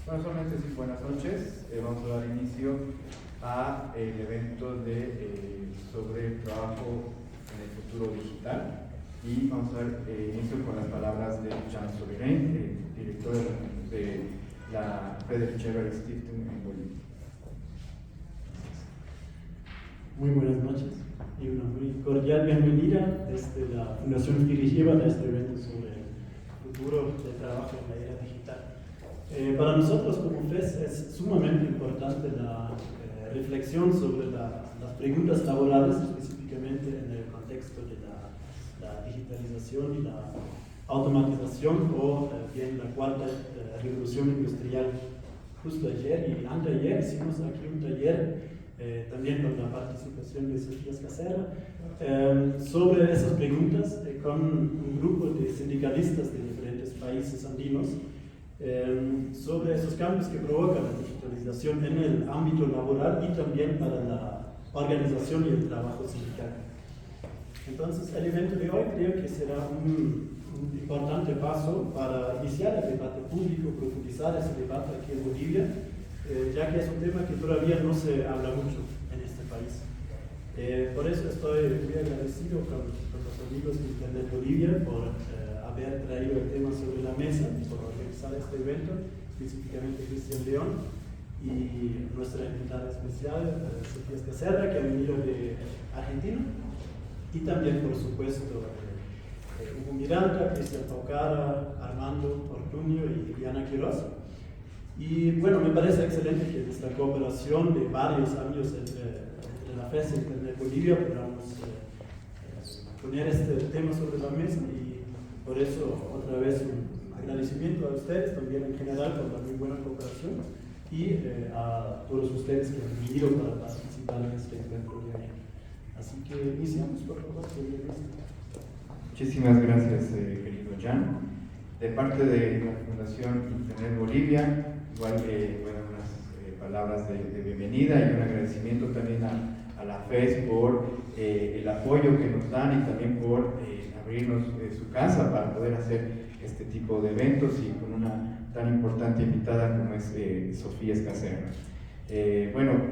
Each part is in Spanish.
Bueno, solamente sí, buenas noches. Vamos a dar inicio a el evento sobre el trabajo en el futuro digital y vamos a dar inicio con las palabras de Jean Sovereign, director de la Friedrich Ebert Stiftung en Bolivia. Muy buenas noches y una muy cordial bienvenida desde la Fundación Friedrich Ebert a este evento sobre el futuro del trabajo en la era digital. Para nosotros como FES es sumamente importante la reflexión sobre las preguntas laborales, específicamente en el contexto de la digitalización y la automatización o bien la cuarta revolución industrial. Justo ayer y anteayer hicimos aquí un taller también con la participación de Sofía Escacerra, sobre esas preguntas con un grupo de sindicalistas de diferentes países andinos, sobre esos cambios que provoca la digitalización en el ámbito laboral y también para la organización y el trabajo sindical. Entonces, el evento de hoy creo que será un importante paso para iniciar el debate público, profundizar ese debate aquí en Bolivia, ya que es un tema que todavía no se habla mucho en este país. Por eso estoy muy agradecido con los amigos de Internet Bolivia por haber traído el tema sobre la mesa y por organizar este evento, específicamente Cristian León y nuestra invitada especial, Sofía Escacerra, que ha venido de Argentina, y también, por supuesto, Hugo Miranda, Cristian Paucara, Armando Ortuño y Diana Quiroz. Y bueno, me parece excelente que esta cooperación de varios años entre la FES y Internet Bolivia podamos poner este tema sobre la mesa, y por eso otra vez un agradecimiento a ustedes también en general por la muy buena cooperación y a todos ustedes que han venido para participar en este encuentro de hoy. Así que iniciamos, por favor. Muchísimas gracias, querido Jan. De parte de la Fundación Internet Bolivia, igual unas palabras de bienvenida y un agradecimiento también a la FES por el apoyo que nos dan y también por abrirnos su casa para poder hacer este tipo de eventos y con una tan importante invitada como es Sofía Escacerra.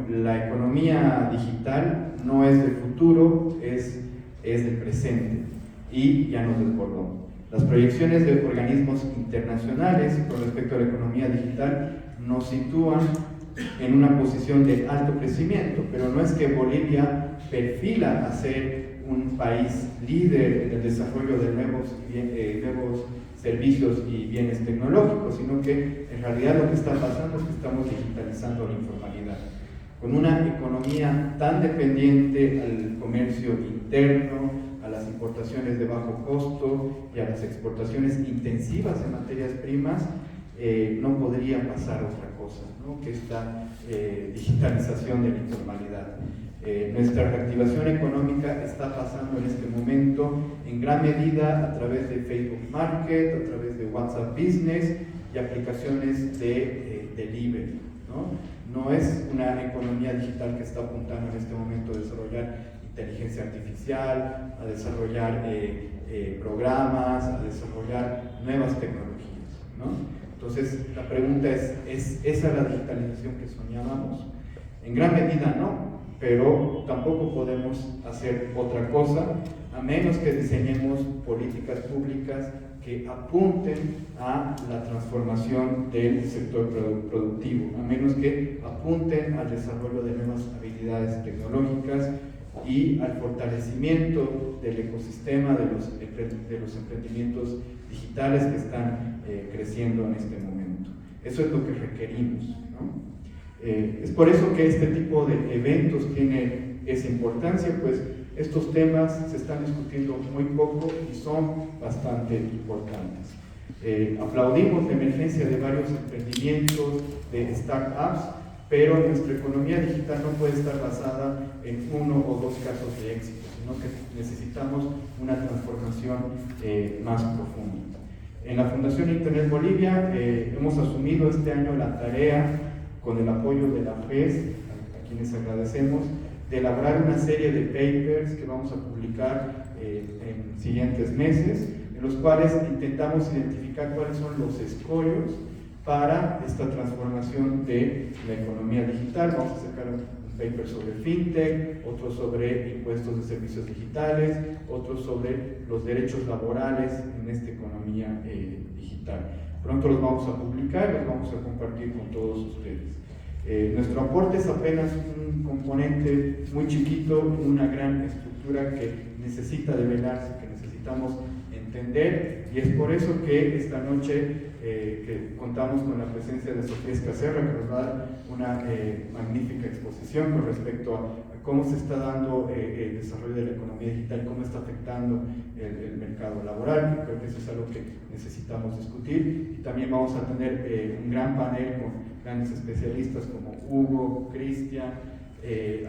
La economía digital no es del futuro, es del presente y ya nos desbordó. Las proyecciones de organismos internacionales con respecto a la economía digital nos sitúan en una posición de alto crecimiento, pero no es que Bolivia perfila a ser un país líder en el desarrollo de nuevos servicios y bienes tecnológicos, sino que en realidad lo que está pasando es que estamos digitalizando la informalidad. Con una economía tan dependiente al comercio interno, a las importaciones de bajo costo y a las exportaciones intensivas de materias primas, no podría pasar otra cosa, ¿no?, que esta digitalización de la informalidad. Nuestra reactivación económica está pasando en este momento en gran medida a través de Facebook Market, a través de WhatsApp Business y aplicaciones de delivery, ¿no? No es una economía digital que está apuntando en este momento a desarrollar inteligencia artificial, a desarrollar programas, a desarrollar nuevas tecnologías, ¿no? Entonces, la pregunta ¿es esa la digitalización que soñábamos? En gran medida no, pero tampoco podemos hacer otra cosa a menos que diseñemos políticas públicas que apunten a la transformación del sector productivo, a menos que apunten al desarrollo de nuevas habilidades tecnológicas y al fortalecimiento del ecosistema de los emprendimientos digitales que están creciendo en este momento. Eso es lo que requerimos, ¿no? Es por eso que este tipo de eventos tiene esa importancia, pues estos temas se están discutiendo muy poco y son bastante importantes. Aplaudimos la emergencia de varios emprendimientos, de startups, pero nuestra economía digital no puede estar basada en uno o dos casos de éxito, sino que necesitamos una transformación más profunda. En la Fundación Internet Bolivia hemos asumido este año la tarea, con el apoyo de la FES, a quienes agradecemos, de elaborar una serie de papers que vamos a publicar en siguientes meses, en los cuales intentamos identificar cuáles son los escollos para esta transformación de la economía digital. Vamos a sacar un paper sobre fintech, otro sobre impuestos de servicios digitales, otro sobre los derechos laborales en esta economía digital. Pronto los vamos a publicar y los vamos a compartir con todos ustedes. Nuestro aporte es apenas un componente muy chiquito en una gran estructura que necesita develarse, que necesitamos entender, y es por eso que esta noche que contamos con la presencia de Sofía Escacerra, que nos va a dar una magnífica exposición con respecto a cómo se está dando el desarrollo de la economía digital, cómo está afectando el mercado laboral, que creo que eso es algo que necesitamos discutir. Y también vamos a tener un gran panel con grandes especialistas como Hugo, Cristian,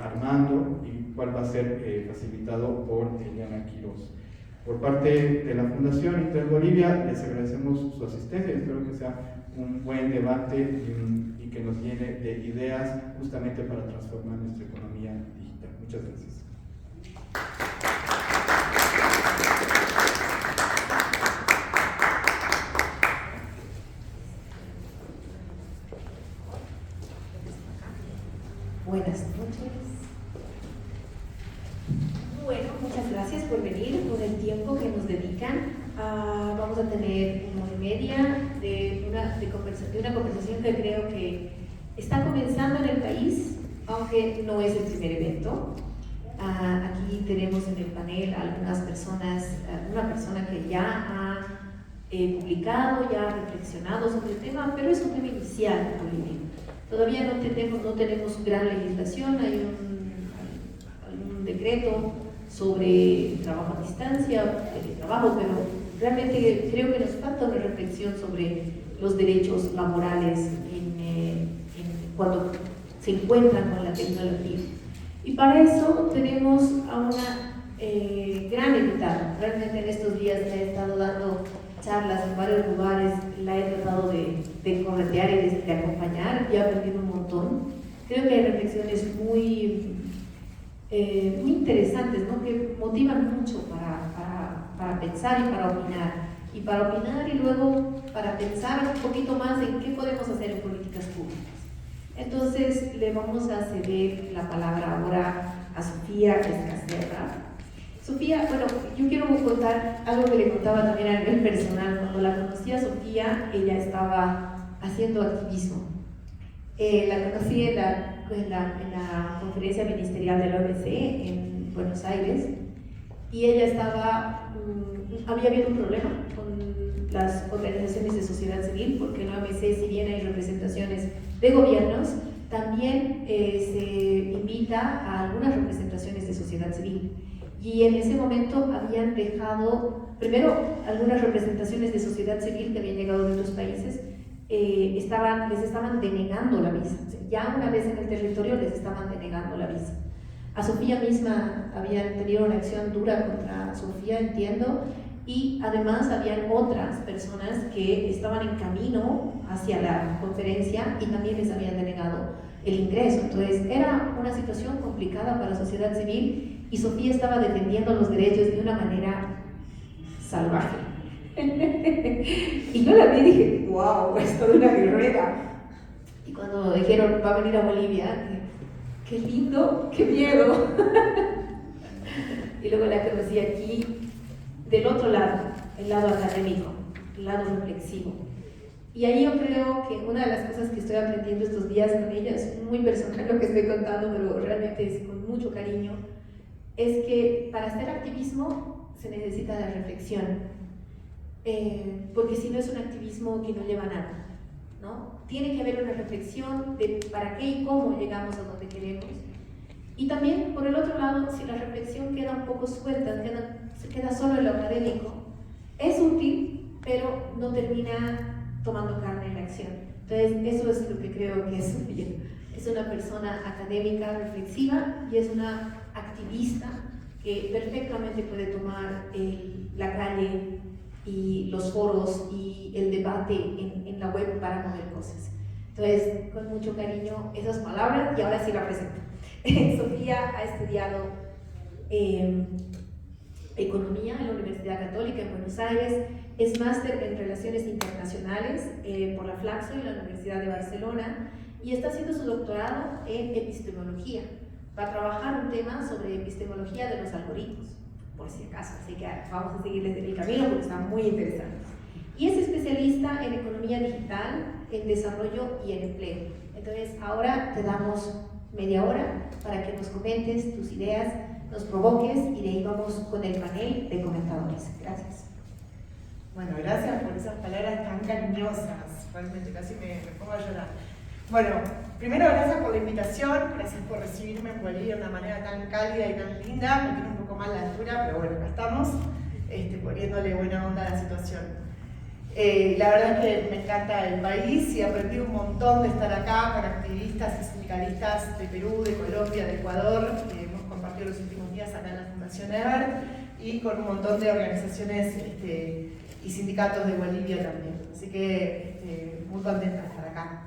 Armando, y cual va a ser facilitado por Eliana Quiroz. Por parte de la Fundación Inter Bolivia, les agradecemos su asistencia y espero que sea un buen debate y que nos llene de ideas justamente para transformar nuestra economía digital. Muchas gracias. Buenas noches. Bueno, muchas gracias por venir, por el tiempo que nos dedican. Vamos a tener una hora y media de una conversación que creo que está comenzando en el país, aunque no es el primer evento. Aquí tenemos en el panel algunas personas, una persona que ya ha publicado, ya ha reflexionado sobre el tema, pero es un tema inicial en Bolivia. Todavía no tenemos gran legislación, hay un decreto sobre trabajo a distancia, teletrabajo, pero realmente creo que nos falta una reflexión sobre los derechos laborales cuando se encuentran con la tecnología. Y para eso tenemos a una gran invitada. Realmente en estos días le he estado dando charlas en varios lugares, la he tratado de corretear y de acompañar y he aprendido un montón. Creo que hay reflexiones muy interesantes, ¿no? Que motivan mucho para pensar y para opinar y luego para pensar un poquito más en qué podemos hacer en políticas públicas. Entonces le vamos a ceder la palabra ahora a Sofía Escacerra. Sofía, bueno, yo quiero contar algo que le contaba también a nivel personal. Cuando la conocí a Sofía, ella estaba haciendo activismo. La conocí en la conferencia ministerial de la OMC en Buenos Aires, y ella había habido un problema con las organizaciones de sociedad civil, porque en la OMC, si bien hay representaciones de gobiernos, también se invita a algunas representaciones de sociedad civil. Y en ese momento habían dejado, primero, algunas representaciones de sociedad civil que habían llegado de otros países, les estaban denegando la visa. O sea, ya una vez en el territorio les estaban denegando la visa. A Sofía misma habían tenido una acción dura contra Sofía, entiendo, y además habían otras personas que estaban en camino hacia la conferencia y también les habían denegado el ingreso. Entonces era una situación complicada para la sociedad civil y Sofía estaba defendiendo los derechos de una manera salvaje. Y yo la vi y dije, wow, es toda una guerrera. Y cuando dijeron, va a venir a Bolivia, dije, qué lindo, qué miedo. Y luego la conocí aquí, del otro lado, el lado académico, el lado reflexivo. Y ahí yo creo que una de las cosas que estoy aprendiendo estos días con ella, es muy personal lo que estoy contando, pero realmente es con mucho cariño, es que para hacer activismo se necesita la reflexión. Porque si no es un activismo que no lleva a nada, ¿no? Tiene que haber una reflexión de para qué y cómo llegamos a donde queremos. Y también, por el otro lado, si la reflexión queda un poco suelta, se queda solo en lo académico, es útil, pero no termina tomando carne en la acción. Entonces, eso es lo que creo que es Sofía. Es una persona académica, reflexiva, y es una activista que perfectamente puede tomar la calle y los foros y el debate en la web para mover cosas. Entonces, con mucho cariño esas palabras, y ahora sí la presento. Sofía ha estudiado economía en la Universidad Católica en Buenos Aires, es máster en Relaciones Internacionales por la Flaxo y la Universidad de Barcelona y está haciendo su doctorado en epistemología. Va a trabajar un tema sobre epistemología de los algoritmos, por si acaso, así que vamos a seguirles el camino porque está muy interesante. Y es especialista en economía digital, en desarrollo y en empleo. Entonces, ahora te damos media hora para que nos comentes tus ideas, nos provoques y de ahí vamos con el panel de comentadores. Gracias. Bueno, gracias por esas palabras tan cariñosas. Realmente casi me pongo a llorar. Bueno, primero gracias por la invitación, gracias por recibirme en Bolivia de una manera tan cálida y tan linda. Me tiene un poco mal la altura, pero bueno, acá estamos poniéndole buena onda a la situación. La verdad es que me encanta el país y he aprendido un montón de estar acá con activistas y sindicalistas de Perú, de Colombia, de Ecuador, que hemos compartido los últimos días acá en la Fundación EBERT, y con un montón de organizaciones y sindicatos de Bolivia también. Así que muy contenta de estar acá.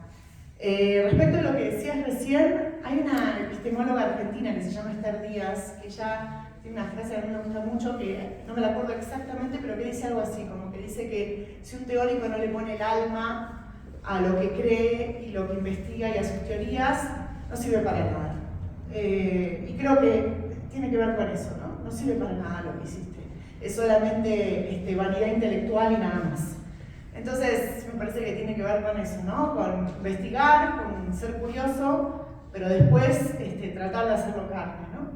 Respecto a lo que decías recién, hay una epistemóloga argentina que se llama Esther Díaz, que ella tiene una frase que a mí me gusta mucho, que no me la acuerdo exactamente, pero que dice algo así, como que dice que si un teórico no le pone el alma a lo que cree y lo que investiga y a sus teorías, no sirve para nada. Y creo que tiene que ver con eso, ¿no? No sirve para nada lo que hiciste. Es solamente vanidad intelectual y nada más. Entonces, me parece que tiene que ver con eso, ¿no? Con investigar, con ser curioso, pero después tratar de hacerlo carne, ¿no?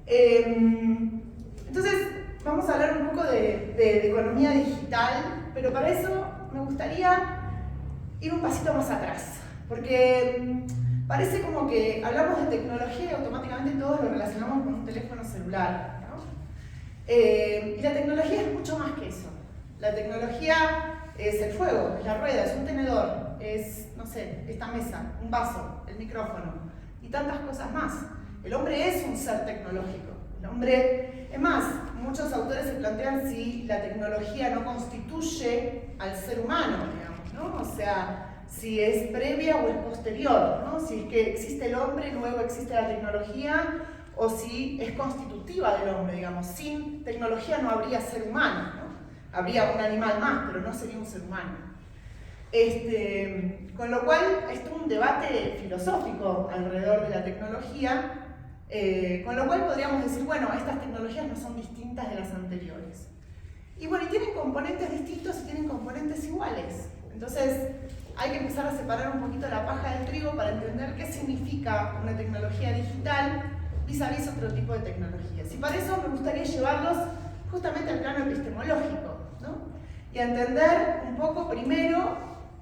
Entonces, vamos a hablar un poco de economía digital, pero para eso me gustaría ir un pasito más atrás, porque parece como que hablamos de tecnología y automáticamente todos lo relacionamos con un teléfono celular, ¿no? Y la tecnología es mucho más que eso. La tecnología es el fuego, es la rueda, es un tenedor, es, no sé, esta mesa, un vaso, el micrófono y tantas cosas más. El hombre es un ser tecnológico. El hombre, es más, muchos autores se plantean si la tecnología no constituye al ser humano, digamos, ¿no? O sea, si es previa o es posterior, ¿no? Si es que existe el hombre, luego existe la tecnología, o si es constitutiva del hombre, digamos. Sin tecnología no habría ser humano, ¿no? Habría un animal más, pero no sería un ser humano. Con lo cual, esto es un debate filosófico alrededor de la tecnología, con lo cual podríamos decir, bueno, estas tecnologías no son distintas de las anteriores. Y bueno, y tienen componentes distintos y tienen componentes iguales. Entonces, hay que empezar a separar un poquito la paja del trigo para entender qué significa una tecnología digital vis-a-vis otro tipo de tecnologías. Y para eso me gustaría llevarlos justamente al plano epistemológico, ¿no? Y a entender un poco primero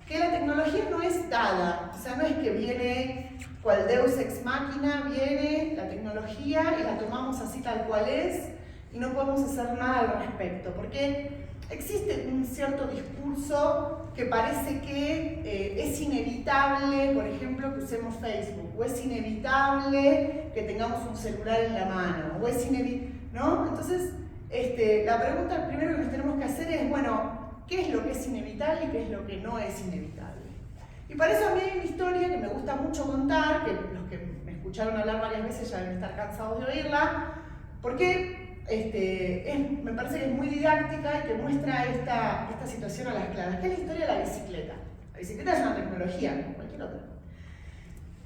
que la tecnología no es dada, o sea, no es que viene cual Deus ex machina, viene la tecnología y la tomamos así tal cual es y no podemos hacer nada al respecto, porque existe un cierto discurso que parece que es inevitable, por ejemplo, que usemos Facebook, o es inevitable que tengamos un celular en la mano, o es inevitable, ¿no? Entonces, la pregunta primero que nos tenemos que hacer es, bueno, ¿qué es lo que es inevitable y qué es lo que no es inevitable? Y para eso a mí hay una historia que me gusta mucho contar, que los que me escucharon hablar varias veces ya deben estar cansados de oírla, porque me parece que es muy didáctica y que muestra esta situación a las claras, que es la historia de la bicicleta. La bicicleta es una tecnología, como cualquier otra.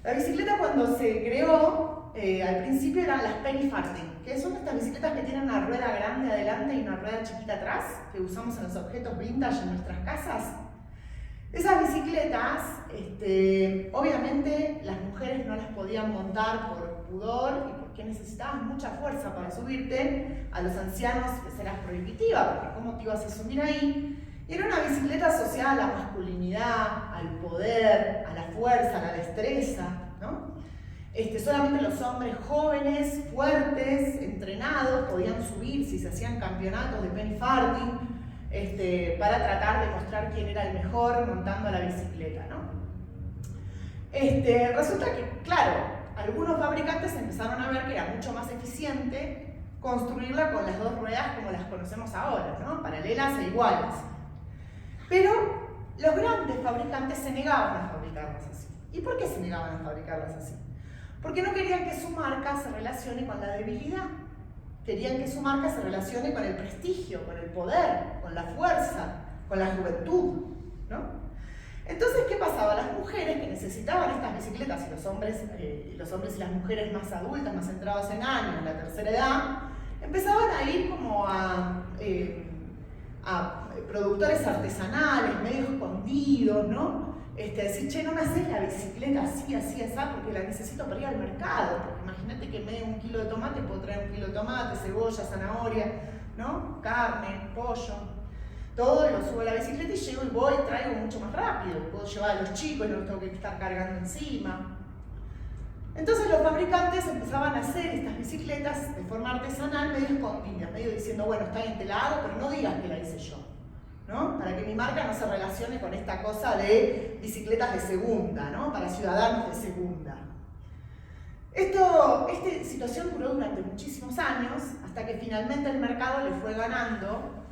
La bicicleta cuando se creó, al principio eran las penny farthing, que son estas bicicletas que tienen una rueda grande adelante y una rueda chiquita atrás, que usamos en los objetos vintage en nuestras casas. Esas bicicletas, obviamente las mujeres no las podían montar por pudor y porque necesitaban mucha fuerza para subirte. A los ancianos les era prohibitiva, porque ¿cómo te ibas a subir ahí? Y era una bicicleta asociada a la masculinidad, al poder, a la fuerza, a la destreza, ¿no? Solamente los hombres jóvenes, fuertes, entrenados, podían subir si se hacían campeonatos de penny farthing, para tratar de mostrar quién era el mejor montando la bicicleta, ¿no? Resulta que, claro, algunos fabricantes empezaron a ver que era mucho más eficiente construirla con las dos ruedas como las conocemos ahora, ¿no? Paralelas e iguales. Pero los grandes fabricantes se negaban a fabricarlas así. ¿Y por qué se negaban a fabricarlas así? Porque no querían que su marca se relacione con la debilidad. Querían que su marca se relacione con el prestigio, con el poder, con la fuerza, con la juventud, ¿no? Entonces, ¿qué pasaba? Las mujeres que necesitaban estas bicicletas y los hombres y las mujeres más adultas, más centrados en años, en la tercera edad, empezaban a ir como a productores artesanales, medio escondidos, ¿no? Decir, che, no me haces la bicicleta así, así, así, porque la necesito para ir al mercado. Porque imagínate que en medio de 1 kilo de tomate puedo traer 1 kilo de tomate, cebolla, zanahoria, ¿no? Carne, pollo. Todo lo subo a la bicicleta y llego y voy y traigo mucho más rápido. Puedo llevar a los chicos y no los tengo que estar cargando encima. Entonces los fabricantes empezaban a hacer estas bicicletas de forma artesanal, medio escondidas, medio diciendo, bueno, está bien, te la hago, pero no digas que la hice yo, ¿no? Para que mi marca no se relacione con esta cosa de bicicletas de segunda, ¿no? Para ciudadanos de segunda. Esta situación duró durante muchísimos años, hasta que finalmente el mercado le fue ganando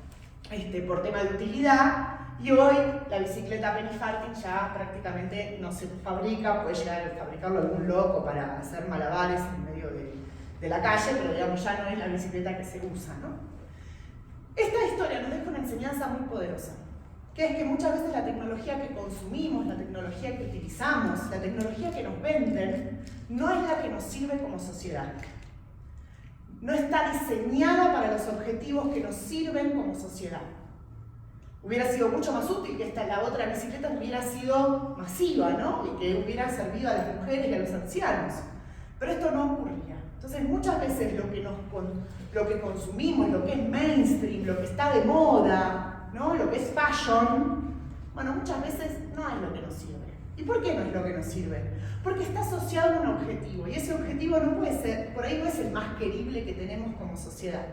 por tema de utilidad, y hoy la bicicleta Penny Farthing ya prácticamente no se fabrica, puede llegar a fabricarlo algún loco para hacer malabares en medio de la calle, pero digamos ya no es la bicicleta que se usa, ¿no? Esta historia nos deja una enseñanza muy poderosa, que es que muchas veces la tecnología que consumimos, la tecnología que utilizamos, la tecnología que nos venden, no es la que nos sirve como sociedad. No está diseñada para los objetivos que nos sirven como sociedad. Hubiera sido mucho más útil que la otra bicicleta hubiera sido masiva, ¿no? Y que hubiera servido a las mujeres y a los ancianos. Pero esto no ocurría. Entonces muchas veces lo que consumimos, lo que es mainstream, lo que está de moda, ¿no? Lo que es fashion, bueno, muchas veces no es lo que nos sirve. ¿Y por qué no es lo que nos sirve? Porque está asociado a un objetivo, y ese objetivo no puede ser, por ahí no es el más querible que tenemos como sociedad.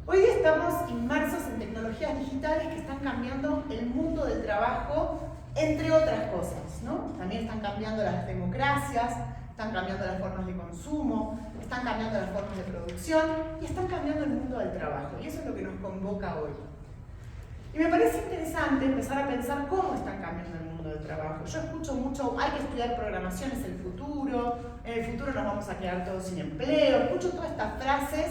Hoy estamos inmersos en tecnologías digitales que están cambiando el mundo del trabajo, entre otras cosas, ¿no? También están cambiando las democracias, están cambiando las formas de consumo, están cambiando las formas de producción y están cambiando el mundo del trabajo. Y eso es lo que nos convoca hoy. Y me parece interesante empezar a pensar cómo están cambiando el mundo del trabajo. Yo escucho mucho, hay que estudiar programación, es el futuro, en el futuro nos vamos a quedar todos sin empleo. Escucho todas estas frases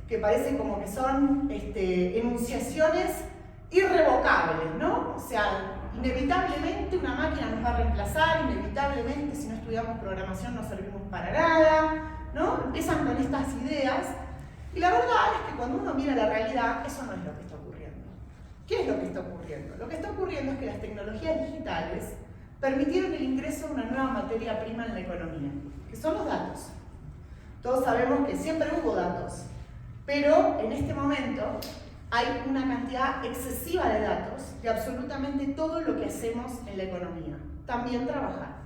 que parecen como que son enunciaciones irrevocables, ¿no? O sea, inevitablemente una máquina nos va a reemplazar, inevitablemente si no estudiamos programación no servimos para nada, ¿no? Empiezan con estas ideas y la verdad es que cuando uno mira la realidad, eso no es lo que está ocurriendo. ¿Qué es lo que está ocurriendo? Lo que está ocurriendo es que las tecnologías digitales permitieron el ingreso de una nueva materia prima en la economía, que son los datos. Todos sabemos que siempre hubo datos, pero en este momento hay una cantidad excesiva de datos de absolutamente todo lo que hacemos en la economía, también trabajar.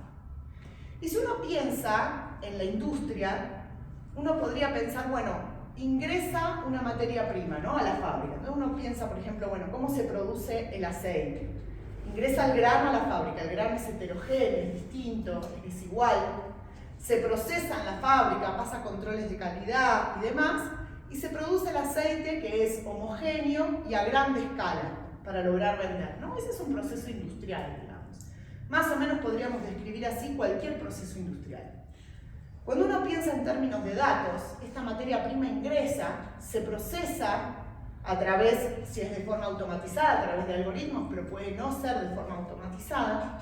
Y si uno piensa en la industria, uno podría pensar, bueno, ingresa una materia prima, ¿no? A la fábrica. Entonces uno piensa, por ejemplo, bueno, ¿cómo se produce el aceite? Ingresa el grano a la fábrica, el grano es heterogéneo, es distinto, es desigual, se procesa en la fábrica, pasa controles de calidad y demás, y se produce el aceite que es homogéneo y a gran escala para lograr vender, ¿no? Ese es un proceso industrial, digamos. Más o menos podríamos describir así cualquier proceso industrial. Cuando uno piensa en términos de datos, esta materia prima ingresa, se procesa a través, si es de forma automatizada, a través de algoritmos, pero puede no ser de forma automatizada,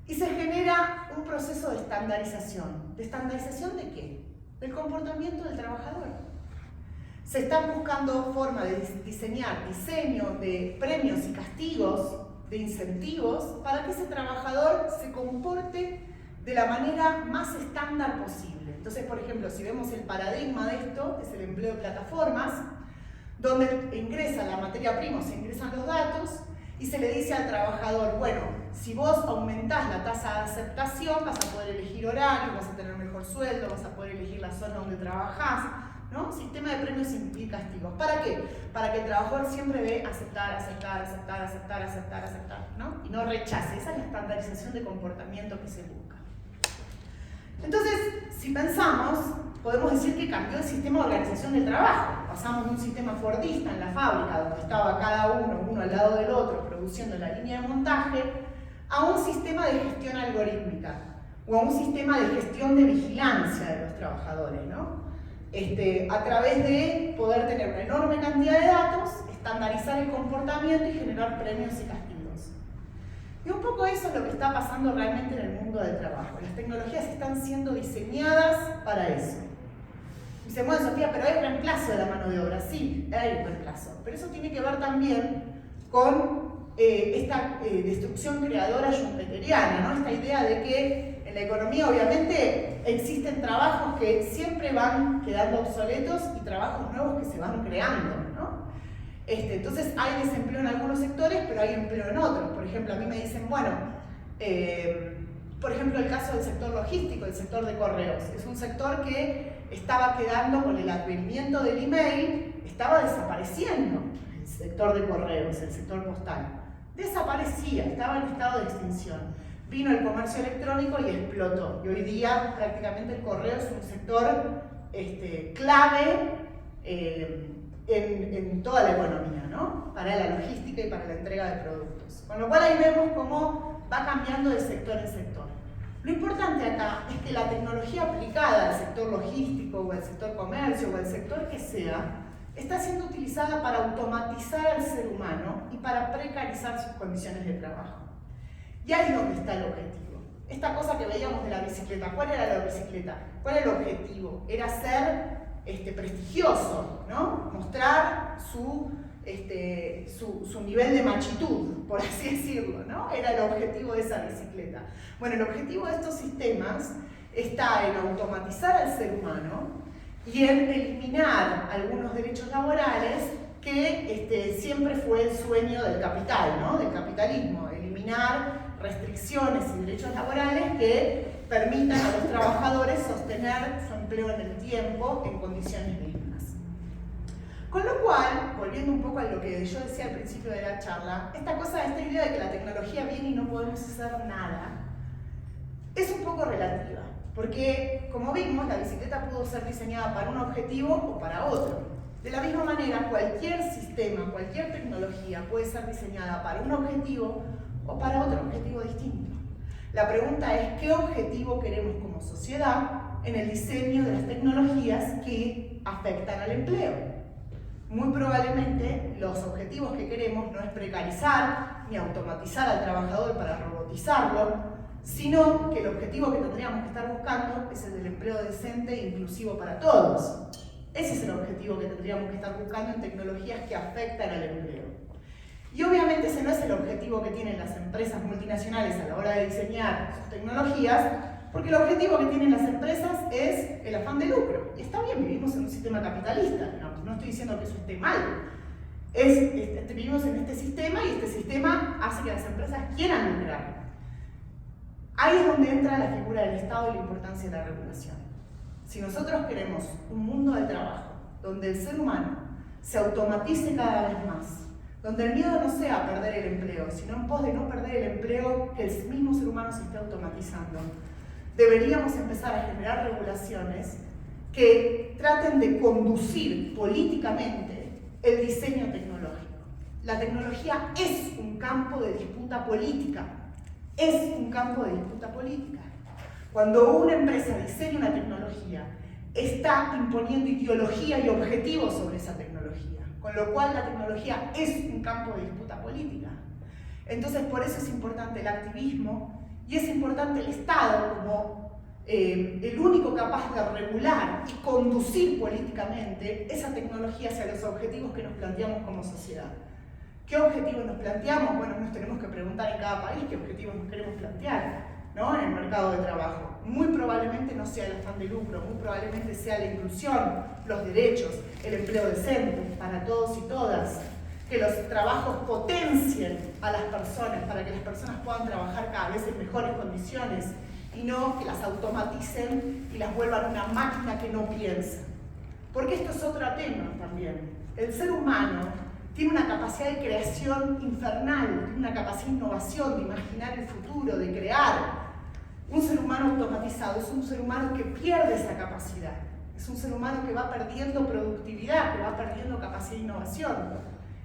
y se genera un proceso de estandarización. ¿De estandarización de qué? Del comportamiento del trabajador. Se están buscando formas de diseñar diseño de premios y castigos, de incentivos, para que ese trabajador se comporte de la manera más estándar posible. Entonces, por ejemplo, si vemos el paradigma de esto, es el empleo de plataformas, donde ingresa la materia prima, se ingresan los datos, y se le dice al trabajador, bueno, si vos aumentás la tasa de aceptación, vas a poder elegir horario, vas a tener mejor sueldo, vas a poder elegir la zona donde trabajás, ¿no? Sistema de premios y castigos. ¿Para qué? Para que el trabajador siempre ve aceptar, aceptar, aceptar, aceptar, aceptar, aceptar, ¿no? Y no rechace. Esa es la estandarización de comportamiento que se busca. Entonces, si pensamos, podemos decir que cambió el sistema de organización del trabajo. Pasamos de un sistema fordista en la fábrica, donde estaba cada uno al lado del otro, produciendo la línea de montaje, a un sistema de gestión algorítmica, o a un sistema de gestión de vigilancia de los trabajadores, ¿no? a través de poder tener una enorme cantidad de datos, estandarizar el comportamiento y generar premios y castigos. Y un poco eso es lo que está pasando realmente en el mundo del trabajo. Las tecnologías están siendo diseñadas para eso. Dice, bueno, Sofía, pero hay reemplazo de la mano de obra. Sí, hay reemplazo. Pero eso tiene que ver también con esta destrucción creadora schumpeteriana, ¿no? Esta idea de que en la economía obviamente existen trabajos que siempre van quedando obsoletos y trabajos nuevos que se van creando, ¿no? Entonces hay desempleo en algunos sectores, pero hay empleo en otros. Por ejemplo, a mí me dicen, bueno, por ejemplo, el caso del sector logístico, el sector de correos. Es un sector que estaba quedando con el advenimiento del email, estaba desapareciendo el sector de correos, el sector postal. Desaparecía, estaba en estado de extinción. Vino el comercio electrónico y explotó. Y hoy día prácticamente el correo es un sector clave en toda la economía, ¿no? Para la logística y para la entrega de productos. Con lo cual ahí vemos cómo va cambiando de sector en sector. Lo importante acá es que la tecnología aplicada al sector logístico o al sector comercio o al sector que sea, está siendo utilizada para automatizar al ser humano y para precarizar sus condiciones de trabajo. Y ahí es donde está el objetivo. Esta cosa que veíamos de la bicicleta, ¿cuál era la bicicleta? ¿Cuál era el objetivo? Era ser prestigioso, ¿no? Mostrar su nivel de machitud, por así decirlo, ¿no? Era el objetivo de esa bicicleta. Bueno, el objetivo de estos sistemas está en automatizar al ser humano y en eliminar algunos derechos laborales que siempre fue el sueño del capital, ¿no? Del capitalismo, eliminar restricciones y derechos laborales que permitan a los trabajadores sostener su empleo en el tiempo en condiciones dignas. Con lo cual, volviendo un poco a lo que yo decía al principio de la charla, esta idea de que la tecnología viene y no podemos hacer nada, es un poco relativa. Porque, como vimos, la bicicleta pudo ser diseñada para un objetivo o para otro. De la misma manera, cualquier sistema, cualquier tecnología puede ser diseñada para un objetivo o para otro objetivo distinto. La pregunta es, ¿qué objetivo queremos como sociedad en el diseño de las tecnologías que afectan al empleo? Muy probablemente los objetivos que queremos no es precarizar ni automatizar al trabajador para robotizarlo, sino que el objetivo que tendríamos que estar buscando es el del empleo decente e inclusivo para todos. Ese es el objetivo que tendríamos que estar buscando en tecnologías que afectan al empleo. Y obviamente ese no es el objetivo que tienen las empresas multinacionales a la hora de diseñar sus tecnologías, porque el objetivo que tienen las empresas es el afán de lucro. Y está bien, vivimos en un sistema capitalista, no estoy diciendo que eso esté mal. Vivimos en este sistema y este sistema hace que las empresas quieran lucrar. Ahí es donde entra la figura del Estado y la importancia de la regulación. Si nosotros queremos un mundo de trabajo donde el ser humano se automatice cada vez más, donde el miedo no sea perder el empleo, sino en pos de no perder el empleo que el mismo ser humano se esté automatizando, deberíamos empezar a generar regulaciones que traten de conducir políticamente el diseño tecnológico. La tecnología es un campo de disputa política. Es un campo de disputa política. Cuando una empresa diseña una tecnología, está imponiendo ideología y objetivos sobre esa tecnología, con lo cual la tecnología es un campo de disputa política. Entonces, por eso es importante el activismo y es importante el Estado como el único capaz de regular y conducir políticamente esa tecnología hacia los objetivos que nos planteamos como sociedad. ¿Qué objetivos nos planteamos? Bueno, nos tenemos que preguntar en cada país qué objetivos nos queremos plantear, ¿no? En el mercado de trabajo. Muy probablemente no sea el afán de lucro, muy probablemente sea la inclusión, los derechos, el empleo decente para todos y todas, que los trabajos potencien a las personas para que las personas puedan trabajar cada vez en mejores condiciones y no que las automaticen y las vuelvan una máquina que no piensa. Porque esto es otro tema también. El ser humano tiene una capacidad de creación infernal, tiene una capacidad de innovación, de imaginar el futuro, de crear. Un ser humano automatizado es un ser humano que pierde esa capacidad. Es un ser humano que va perdiendo productividad, que va perdiendo capacidad de innovación.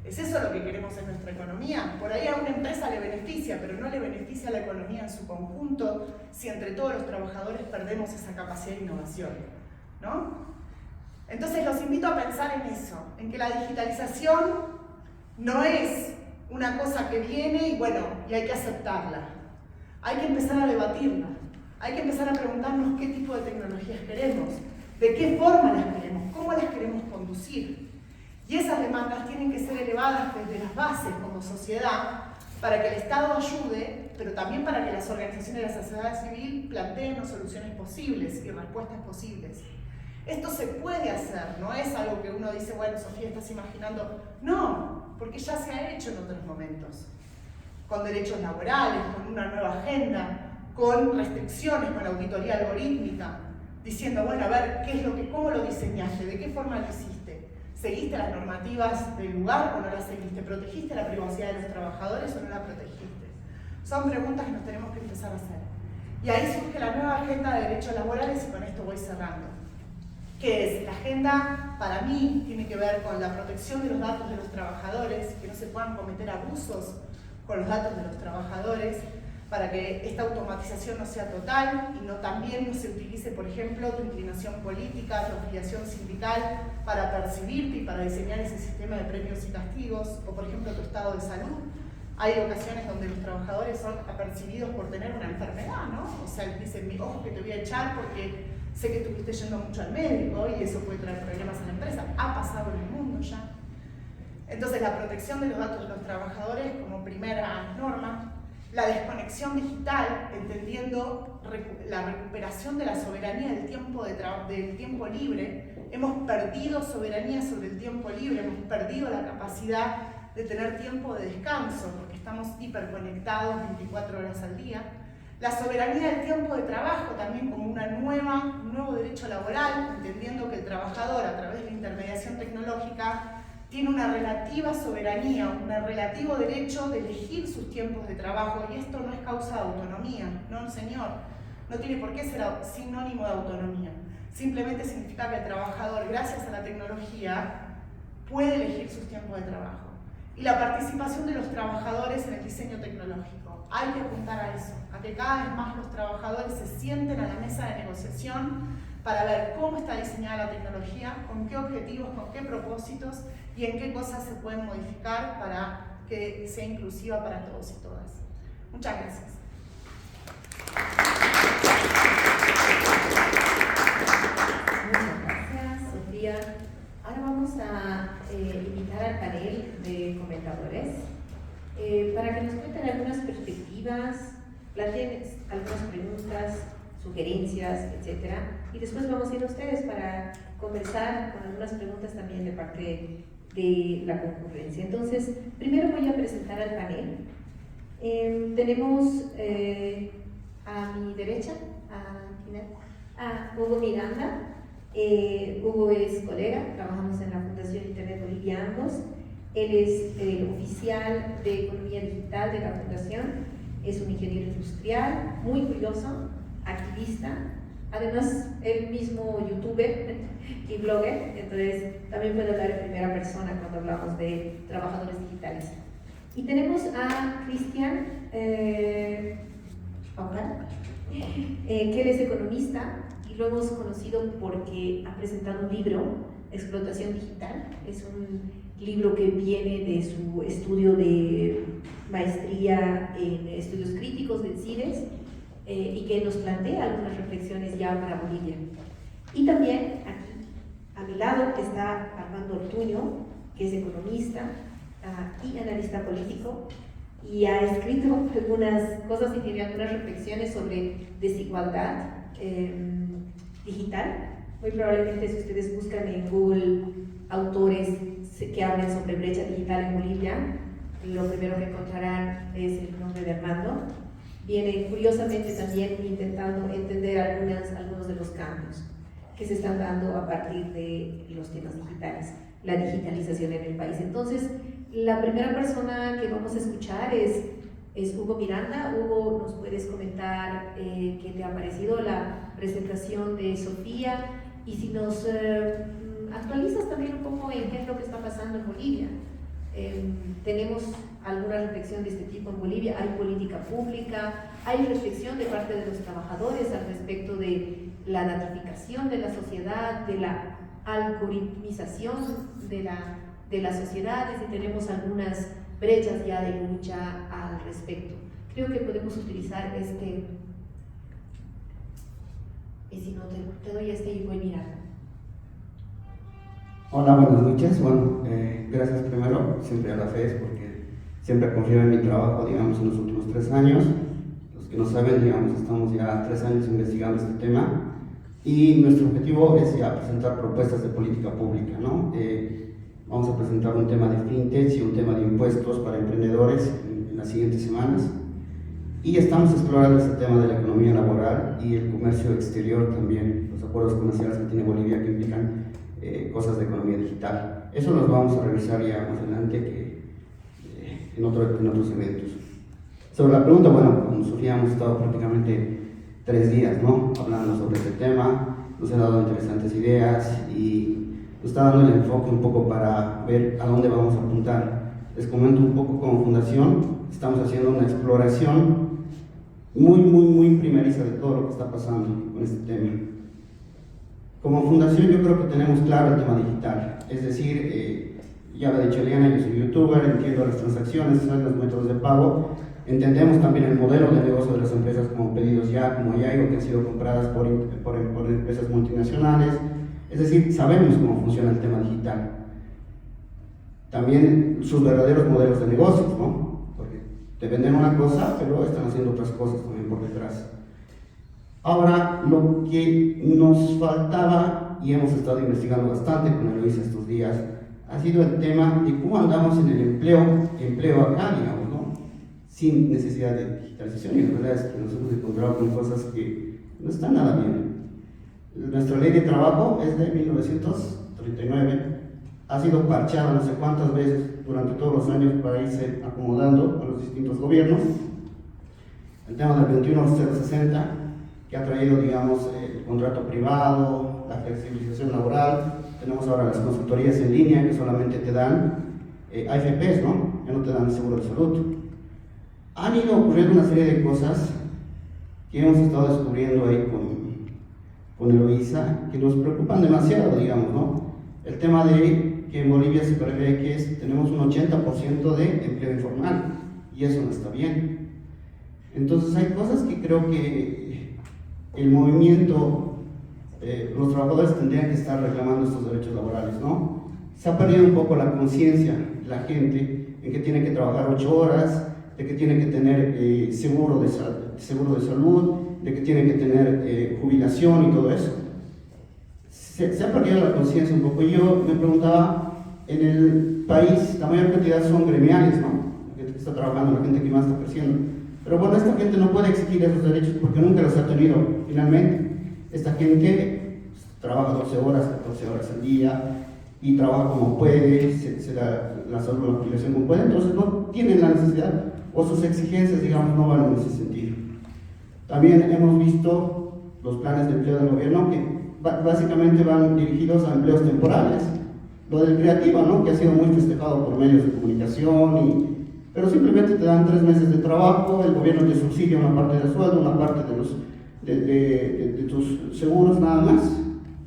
¿Es eso lo que queremos en nuestra economía? Por ahí a una empresa le beneficia, pero no le beneficia a la economía en su conjunto si entre todos los trabajadores perdemos esa capacidad de innovación, ¿no? Entonces los invito a pensar en eso, en que la digitalización no es una cosa que viene y bueno, y hay que aceptarla. Hay que empezar a debatirla, hay que empezar a preguntarnos qué tipo de tecnologías queremos, de qué forma las queremos, cómo las queremos conducir. Y esas demandas tienen que ser elevadas desde las bases como sociedad para que el Estado ayude, pero también para que las organizaciones de la sociedad civil planteen soluciones posibles y respuestas posibles. Esto se puede hacer, no es algo que uno dice, bueno, Sofía, estás imaginando. No, porque ya se ha hecho en otros momentos, con derechos laborales, con una nueva agenda, con restricciones, con auditoría algorítmica, diciendo, bueno, a ver, ¿cómo lo diseñaste? ¿De qué forma lo hiciste? ¿Seguiste las normativas del lugar o no las seguiste? ¿Protegiste la privacidad de los trabajadores o no la protegiste? Son preguntas que nos tenemos que empezar a hacer. Y ahí surge la nueva agenda de derechos laborales y con esto voy cerrando. ¿Qué es? La agenda, para mí, tiene que ver con la protección de los datos de los trabajadores, que no se puedan cometer abusos con los datos de los trabajadores, para que esta automatización no sea total y también no se utilice, por ejemplo, tu inclinación política, tu afiliación sindical para percibirte y para diseñar ese sistema de premios y castigos, o por ejemplo tu estado de salud. Hay ocasiones donde los trabajadores son apercibidos por tener una enfermedad, ¿no? O sea, dicen, ojo que te voy a echar porque sé que estuviste yendo mucho al médico y eso puede traer problemas a la empresa. Ha pasado en el mundo ya. Entonces, la protección de los datos de los trabajadores como primera norma. La desconexión digital, entendiendo la recuperación de la soberanía del tiempo libre. Hemos perdido soberanía sobre el tiempo libre, hemos perdido la capacidad de tener tiempo de descanso, porque estamos hiperconectados 24 horas al día. La soberanía del tiempo de trabajo, también como un nuevo derecho laboral, entendiendo que el trabajador, a través de la intermediación tecnológica, tiene una relativa soberanía, un relativo derecho de elegir sus tiempos de trabajo, y esto no es causa de autonomía, no señor, no tiene por qué ser sinónimo de autonomía. Simplemente significa que el trabajador, gracias a la tecnología, puede elegir sus tiempos de trabajo. Y la participación de los trabajadores en el diseño tecnológico. Hay que apuntar a eso, a que cada vez más los trabajadores se sienten a la mesa de negociación para ver cómo está diseñada la tecnología, con qué objetivos, con qué propósitos y en qué cosas se pueden modificar para que sea inclusiva para todos y todas. Muchas gracias. Muchas gracias, Sofía. Ahora vamos a invitar al panel de comentadores para que nos cuenten algunas perspectivas, planteen algunas preguntas, sugerencias, etc. Y después vamos a ir a ustedes para conversar con algunas preguntas también de parte de la concurrencia. Entonces, primero voy a presentar al panel. Tenemos a mi derecha a Hugo Miranda. Hugo es colega, trabajamos en la Fundación Internet Bolivia ambos. Él es oficial de Economía Digital de la Fundación, es un ingeniero industrial, muy curioso, activista, además él mismo youtuber y blogger, entonces también puede hablar en primera persona cuando hablamos de trabajadores digitales. Y tenemos a Cristian Paula, que él es economista y lo hemos conocido porque ha presentado un libro, Explotación Digital. Es un libro que viene de su estudio de maestría en estudios críticos del CIDES y que nos plantea algunas reflexiones ya para Bolivia. Y también aquí, a mi lado, está Armando Ortuño, que es economista y analista político, y ha escrito algunas cosas y tiene algunas reflexiones sobre desigualdad digital. Muy probablemente si ustedes buscan en Google autores que hablen sobre brecha digital en Bolivia, lo primero que encontrarán es el nombre de Armando. Viene curiosamente también intentando entender algunos de los cambios que se están dando a partir de los temas digitales, la digitalización en el país. Entonces, la primera persona que vamos a escuchar es Hugo Miranda. Hugo, ¿nos puedes comentar qué te ha parecido la presentación de Sofía? Y si nos actualizas también un poco en qué es lo que está pasando en Bolivia. Tenemos alguna reflexión de este tipo en Bolivia, hay política pública, hay reflexión de parte de los trabajadores al respecto de la ratificación de la sociedad, de la algoritmización de las sociedades y tenemos algunas brechas ya de lucha al respecto. Creo que podemos utilizar y si no te doy y voy mirando. Hola, buenas noches. Bueno, gracias primero, siempre a la FES, porque siempre confío en mi trabajo, digamos, en los últimos 3 años. Los que no saben, digamos, estamos ya 3 años investigando este tema y nuestro objetivo es ya presentar propuestas de política pública, ¿no? Vamos a presentar un tema de fintech y un tema de impuestos para emprendedores en las siguientes semanas. Y estamos explorando este tema de la economía laboral y el comercio exterior también, los acuerdos comerciales que tiene Bolivia que implican cosas de economía digital. Eso los vamos a revisar ya más adelante en otros eventos. Sobre la pregunta, bueno, con Sofía hemos estado prácticamente 3 días, ¿no?, hablando sobre este tema, nos ha dado interesantes ideas y nos está dando el enfoque un poco para ver a dónde vamos a apuntar. Les comento un poco como fundación, estamos haciendo una exploración muy primeriza de todo lo que está pasando con este tema. Como fundación yo creo que tenemos claro el tema digital, es decir, ya lo ha dicho Eliana, yo soy youtuber, entiendo las transacciones, saben los métodos de pago, entendemos también el modelo de negocio de las empresas como Pedidos Ya, como Yaigo, que han sido compradas por empresas multinacionales, es decir, sabemos cómo funciona el tema digital. También sus verdaderos modelos de negocios, ¿no? Porque te venden una cosa, pero están haciendo otras cosas también por detrás. Ahora, lo que nos faltaba, y hemos estado investigando bastante con Eloisa estos días, ha sido el tema de cómo andamos en el empleo acá, digamos, ¿no?, sin necesidad de digitalización, y la verdad es que nos hemos encontrado con cosas que no están nada bien. Nuestra ley de trabajo es de 1939, ha sido parchada no sé cuántas veces durante todos los años para irse acomodando a los distintos gobiernos. El tema del 21060, que ha traído, digamos, el contrato privado, la flexibilización laboral. Tenemos ahora las consultorías en línea que solamente te dan AFPs, ¿no?, ya no te dan seguro de salud. Han ido ocurriendo una serie de cosas que hemos estado descubriendo ahí con Eloisa, que nos preocupan demasiado, digamos, ¿no? El tema de que en Bolivia se prevé que tenemos un 80% de empleo informal, y eso no está bien. Entonces hay cosas que creo que el movimiento, los trabajadores tendrían que estar reclamando estos derechos laborales, ¿no? Se ha perdido un poco la conciencia de la gente en que tiene que trabajar 8 horas, de que tiene que tener seguro de salud, de que tiene que tener jubilación y todo eso. Se ha perdido la conciencia un poco. Y yo me preguntaba, en el país la mayor cantidad son gremiales, ¿no?, la gente que está trabajando, la gente que más está creciendo. Pero bueno, esta gente no puede exigir esos derechos porque nunca los ha tenido finalmente. Esta gente trabaja 12 horas, 14 horas al día y trabaja como puede, se da la salud o la jubilación como puede, entonces no tienen la necesidad, o sus exigencias, digamos, no van en ese sentido. También hemos visto los planes de empleo del gobierno que básicamente van dirigidos a empleos temporales. Lo del creativo, ¿no?, que ha sido muy festejado por medios de comunicación, pero simplemente te dan 3 meses de trabajo, el gobierno te subsidia una parte del sueldo, una parte de tus seguros, nada más.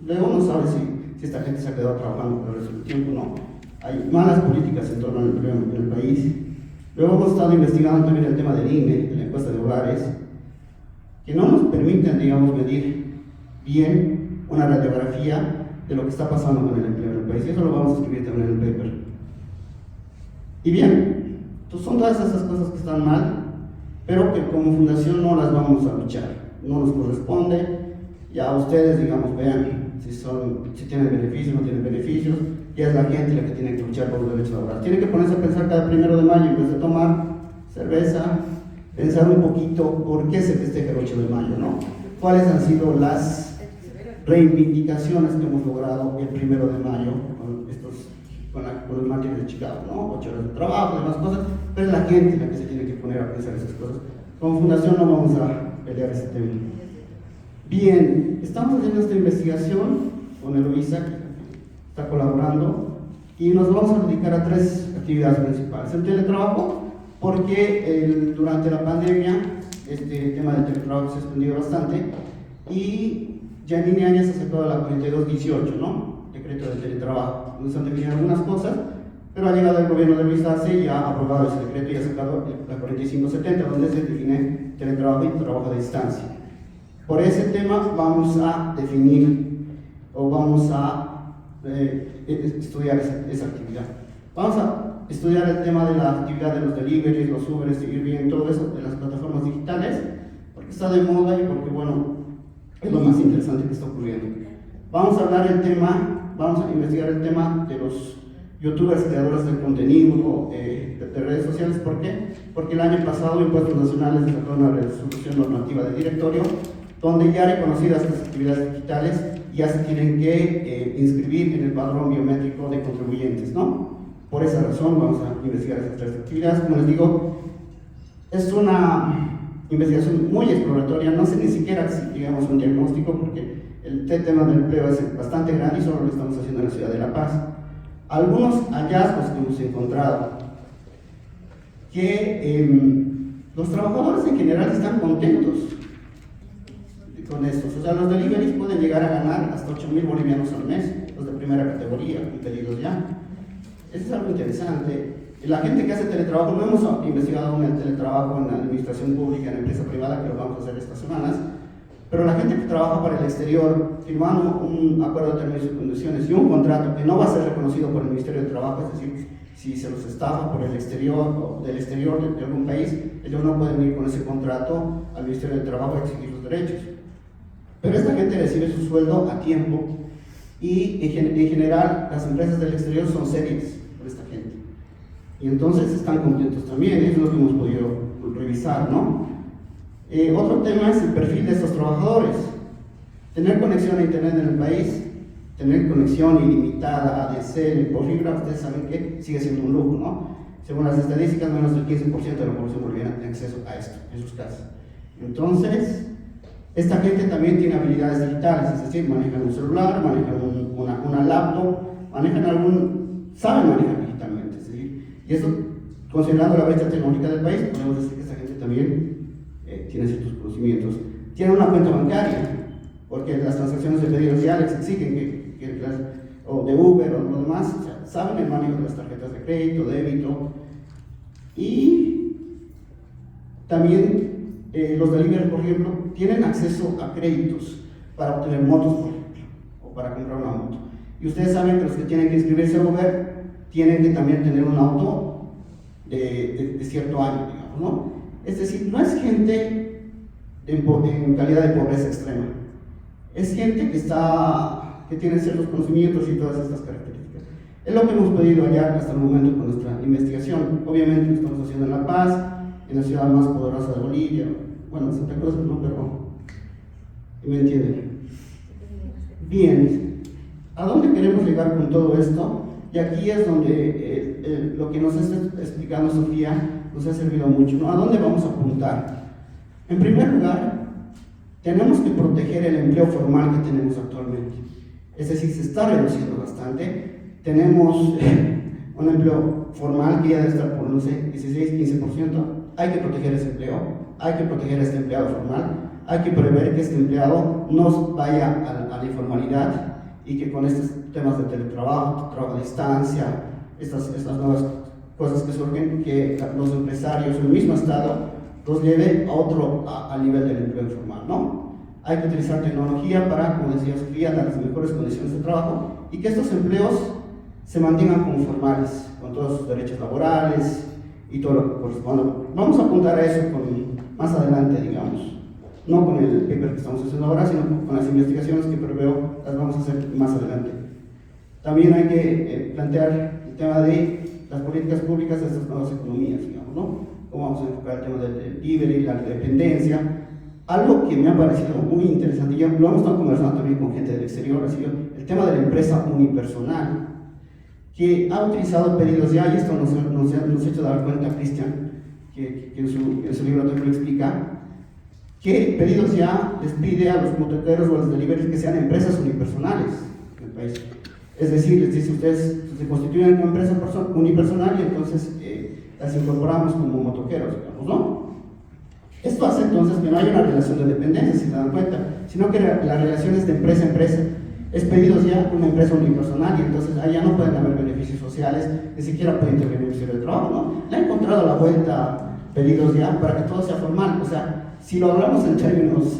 Luego no sabes si esta gente se ha quedado trabajando por el resto del tiempo, no. Hay malas políticas en torno al empleo en el país. Luego hemos estado investigando también el tema del INE, de la encuesta de hogares, que no nos permiten, digamos, medir bien una radiografía de lo que está pasando con el empleo en el país. Y eso lo vamos a escribir también en el paper. Y bien, entonces son todas esas cosas que están mal, pero que como fundación no las vamos a luchar, no nos corresponde. Ya ustedes, digamos, vean si tienen beneficios o no tienen beneficios. Ya es la gente la que tiene que luchar por los derechos laborales. Tiene que ponerse a pensar cada 1 de mayo, en vez de tomar cerveza, pensar un poquito por qué se festeja el 8 de mayo, ¿no? ¿Cuáles han sido las reivindicaciones que hemos logrado el 1 de mayo con los mártires de Chicago, ¿no? 8 horas de trabajo, demás cosas, pero es la gente la que se tiene que poner a pensar esas cosas. Como fundación no vamos a pelear ese tema. Bien, estamos haciendo esta investigación con Eloisa, que está colaborando, y nos vamos a dedicar a 3 actividades principales. El teletrabajo, porque durante la pandemia este tema del teletrabajo se ha extendido bastante, y Janine Áñez ha sacado la 4218, ¿no?, de decreto de teletrabajo, donde se han definido algunas cosas, pero ha llegado el gobierno de Luis Arce y ha aprobado ese decreto y ha sacado la 4570, donde se define teletrabajo y trabajo a distancia. Por ese tema vamos a definir o vamos a estudiar esa actividad. Vamos a estudiar el tema de la actividad de los deliveries, los Uber, seguir bien todo eso de las plataformas digitales, porque está de moda y porque, bueno, es lo más interesante que está ocurriendo. Vamos a hablar vamos a investigar el tema de los youtubers creadores de contenido de redes sociales. ¿Por qué? Porque el año pasado Impuestos Nacionales sacó una resolución normativa de directorio donde ya reconocidas estas actividades digitales ya se tienen que inscribir en el padrón biométrico de contribuyentes, ¿no? Por esa razón vamos a investigar esas tres actividades. Como les digo, es una investigación muy exploratoria, no sé ni siquiera si digamos un diagnóstico, porque el tema del empleo es bastante grande y solo lo estamos haciendo en la ciudad de La Paz. Algunos hallazgos que hemos encontrado, que los trabajadores en general están contentos con estos. O sea, los deliveries pueden llegar a ganar hasta 8.000 bolivianos al mes, los de primera categoría, pedidos ya. Eso es algo interesante. La gente que hace teletrabajo, no hemos investigado aún el teletrabajo en la administración pública, en la empresa privada, que lo vamos a hacer estas semanas, pero la gente que trabaja para el exterior, firmando un acuerdo de términos y condiciones y un contrato que no va a ser reconocido por el Ministerio de Trabajo, es decir, si se los estafa por el exterior o del exterior de algún país, ellos no pueden ir con ese contrato al Ministerio de Trabajo a exigir sus derechos. Pero esta gente recibe su sueldo a tiempo y en general las empresas del exterior son serias por esta gente. Y entonces están contentos también, eso es lo que hemos podido revisar, ¿no? Otro tema es el perfil de estos trabajadores. Tener conexión a internet en el país, tener conexión ilimitada, ADSL, por fibra, ustedes saben que sigue siendo un lujo, ¿no? Según las estadísticas, menos del 15% de la población boliviana tiene acceso a esto, en sus casas. Entonces, esta gente también tiene habilidades digitales, es decir, manejan un celular, manejan una laptop, saben manejar digitalmente, es decir, y eso, considerando la brecha tecnológica del país, podemos decir que esta gente también tiene ciertos conocimientos. Tienen una cuenta bancaria, porque las transacciones de pedidos ya les exigen o de Uber o lo demás, o sea, saben el manejo de las tarjetas de crédito, débito, y también los delivery, por ejemplo, tienen acceso a créditos para obtener motos, por ejemplo, o para comprar una moto. Y ustedes saben que los que tienen que inscribirse a Uber tienen que también tener un auto de cierto año, digamos, ¿no? Es decir, no es gente en calidad de pobreza extrema, es gente que tiene ciertos conocimientos y todas estas características. Es lo que hemos podido hallar hasta el momento con nuestra investigación. Obviamente lo estamos haciendo en La Paz, en la ciudad más poderosa de Bolivia, bueno, Santa Cruz no, pero ¿me entienden? Bien, ¿a dónde queremos llegar con todo esto? Y aquí es donde lo que nos está explicando Sofía nos ha servido mucho, ¿no? ¿A dónde vamos a apuntar? En primer lugar, tenemos que proteger el empleo formal que tenemos actualmente. Es decir, se está reduciendo bastante. Tenemos un empleo formal que ya debe estar por, no sé, 16-15%. Hay que proteger ese empleo, hay que proteger a este empleado formal, hay que prever que este empleado no vaya a la informalidad y que con estos temas de teletrabajo, trabajo a distancia, estas nuevas cosas que surgen, que los empresarios, el mismo Estado, los lleve al nivel del empleo informal, ¿no? Hay que utilizar tecnología para, como decía Sofía, dar las mejores condiciones de trabajo y que estos empleos se mantengan como formales, con todos sus derechos laborales y todo lo que corresponda. Vamos a apuntar a eso más adelante, digamos, no con el paper que estamos haciendo ahora, sino con las investigaciones que preveo, las vamos a hacer más adelante. También hay que plantear el tema de las políticas públicas de estas nuevas economías, digamos, ¿no? Cómo vamos a enfocar el tema del delivery, la dependencia. Algo que me ha parecido muy interesante, ya lo hemos estado conversando también con gente del exterior, ha sido el tema de la empresa unipersonal, que ha utilizado pedidos ya, y esto nos ha hecho dar cuenta Cristian, que en su libro también lo explica, que pedidos ya les pide a los motoqueros o a los deliveries que sean empresas unipersonales en el país. Es decir, les dice, ustedes se constituyen como empresa unipersonal y entonces las incorporamos como motoqueros, digamos, ¿no? Esto hace entonces que no haya una relación de dependencia, si se dan cuenta, sino que la relación es de empresa a empresa. es Pedidos Ya, una empresa unipersonal, y entonces allá no pueden haber beneficios sociales, ni siquiera puede intervenir el Ministerio de Trabajo, ¿no? Le ha encontrado la vuelta Pedidos Ya para que todo sea formal. O sea, si lo hablamos en términos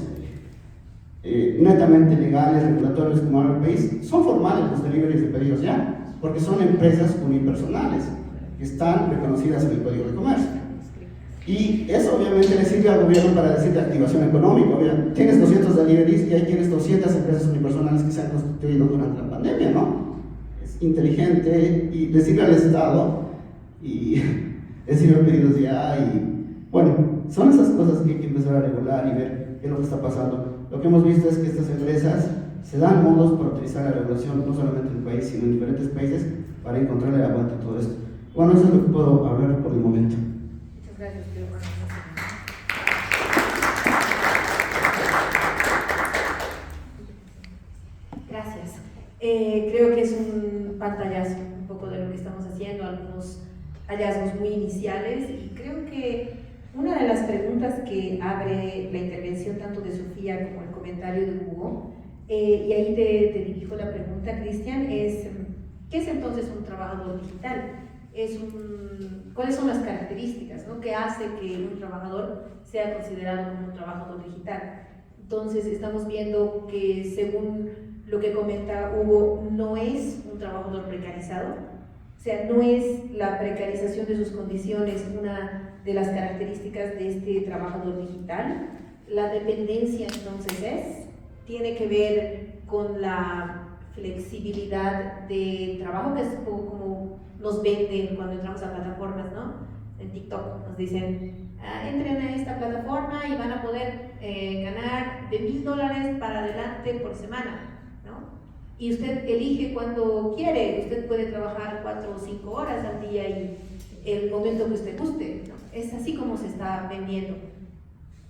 netamente legales, regulatorios como ahora el país, son formales los deliveries de Pedidos Ya, porque son empresas unipersonales que están reconocidas en el Código de Comercio. Y eso obviamente le sirve al gobierno para decir de activación económica. Obviamente, tienes 200 deliveries y ahí tienes 200 empresas unipersonales que se han constituido durante la pandemia, ¿no? Es inteligente y le sirve al Estado y le sirve a Pedidos Ya. Y bueno, son esas cosas que hay que empezar a regular y ver qué es lo que está pasando. Lo que hemos visto es que estas empresas se dan modos para utilizar la regulación, no solamente en el país, sino en diferentes países, para encontrarle la vuelta a todo esto. Bueno, eso es lo que puedo hablar por el momento. Muchas gracias, Pedro. Gracias. Creo que es un pantallazo un poco de lo que estamos haciendo, algunos hallazgos muy iniciales, y creo que una de las preguntas que abre la intervención tanto de Sofía como el comentario de Hugo, y ahí te dirijo la pregunta, Cristian, es ¿qué es entonces un trabajador digital? ¿Cuáles son las características, ¿no?, que hace que un trabajador sea considerado como un trabajador digital? Entonces estamos viendo que, según lo que comenta Hugo, no es un trabajador precarizado, o sea, no es la precarización de sus condiciones una de las características de este trabajador digital. La dependencia entonces tiene que ver con la flexibilidad de trabajo, que es como nos venden cuando entramos a plataformas, ¿no? En TikTok nos dicen, entren a esta plataforma y van a poder ganar de $1,000 para adelante por semana, ¿no? Y usted elige cuando quiere, usted puede trabajar 4 o 5 horas al día y el momento que usted guste, ¿no? Es así como se está vendiendo.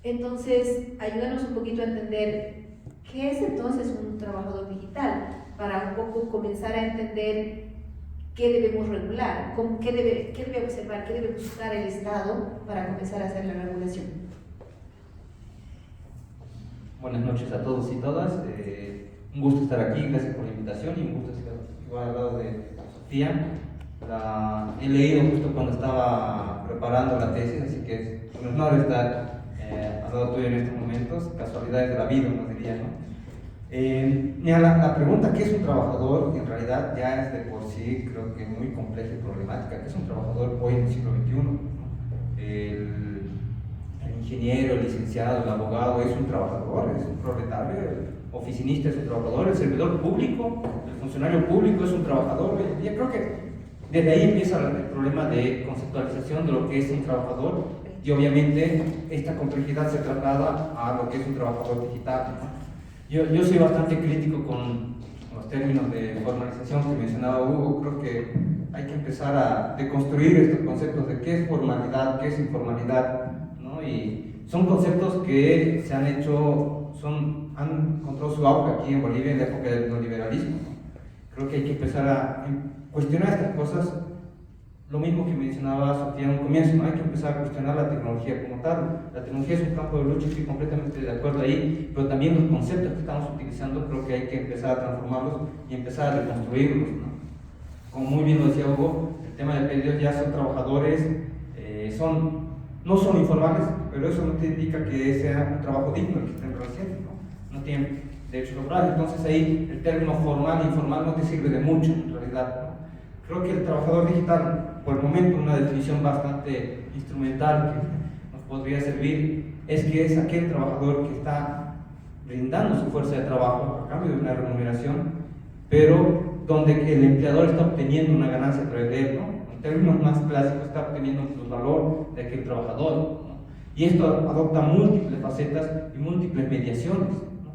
Entonces, ayúdanos un poquito a entender qué es entonces un trabajador digital, para un poco comenzar a entender qué debemos regular, qué debe observar, qué debe buscar el Estado para comenzar a hacer la regulación. Buenas noches a todos y todas. Un gusto estar aquí, gracias por la invitación, y un gusto estar igual al lado de Sofía. He leído justo cuando estaba preparando la tesis, así que es un honor estar al lado tuyo en estos momentos, casualidades de la vida, nos diría, ¿no? Mira, la pregunta, ¿qué es un trabajador?, en realidad ya es de por sí, creo que muy compleja y problemática. ¿Qué es un trabajador hoy en el siglo XXI? ¿No? El ingeniero, el licenciado, el abogado es un trabajador, es un proletario, el oficinista es un trabajador, el servidor público, el funcionario público es un trabajador. Yo creo que desde ahí empieza el problema de conceptualización de lo que es un trabajador, y obviamente esta complejidad se traslada a lo que es un trabajador digital, ¿no? Yo soy bastante crítico con los términos de formalización que mencionaba Hugo. Creo que hay que empezar a deconstruir estos conceptos de qué es formalidad, qué es informalidad, ¿no? Y son conceptos que se han hecho, han encontrado su auge aquí en Bolivia en la época del neoliberalismo, ¿no? Creo que hay que empezar a cuestionar estas cosas. Lo mismo que mencionaba Sofía en un comienzo, ¿no? Hay que empezar a cuestionar la tecnología como tal. La tecnología es un campo de lucha, estoy completamente de acuerdo ahí, pero también los conceptos que estamos utilizando creo que hay que empezar a transformarlos y empezar a reconstruirlos, ¿no? Como muy bien lo decía Hugo, el tema de Pedidos Ya son trabajadores, no son informales, pero eso no te indica que sea un trabajo digno el que estén realizando, ¿no? No tienen derecho laboral. Entonces ahí el término formal e informal no te sirve de mucho en realidad, ¿no? Creo que el trabajador digital, por el momento, una definición bastante instrumental que nos podría servir, es que es aquel trabajador que está brindando su fuerza de trabajo a cambio de una remuneración, pero donde el empleador está obteniendo una ganancia a través de él, ¿no? En términos más clásicos, está obteniendo un valor de aquel trabajador, ¿no? Y esto adopta múltiples facetas y múltiples mediaciones, ¿no?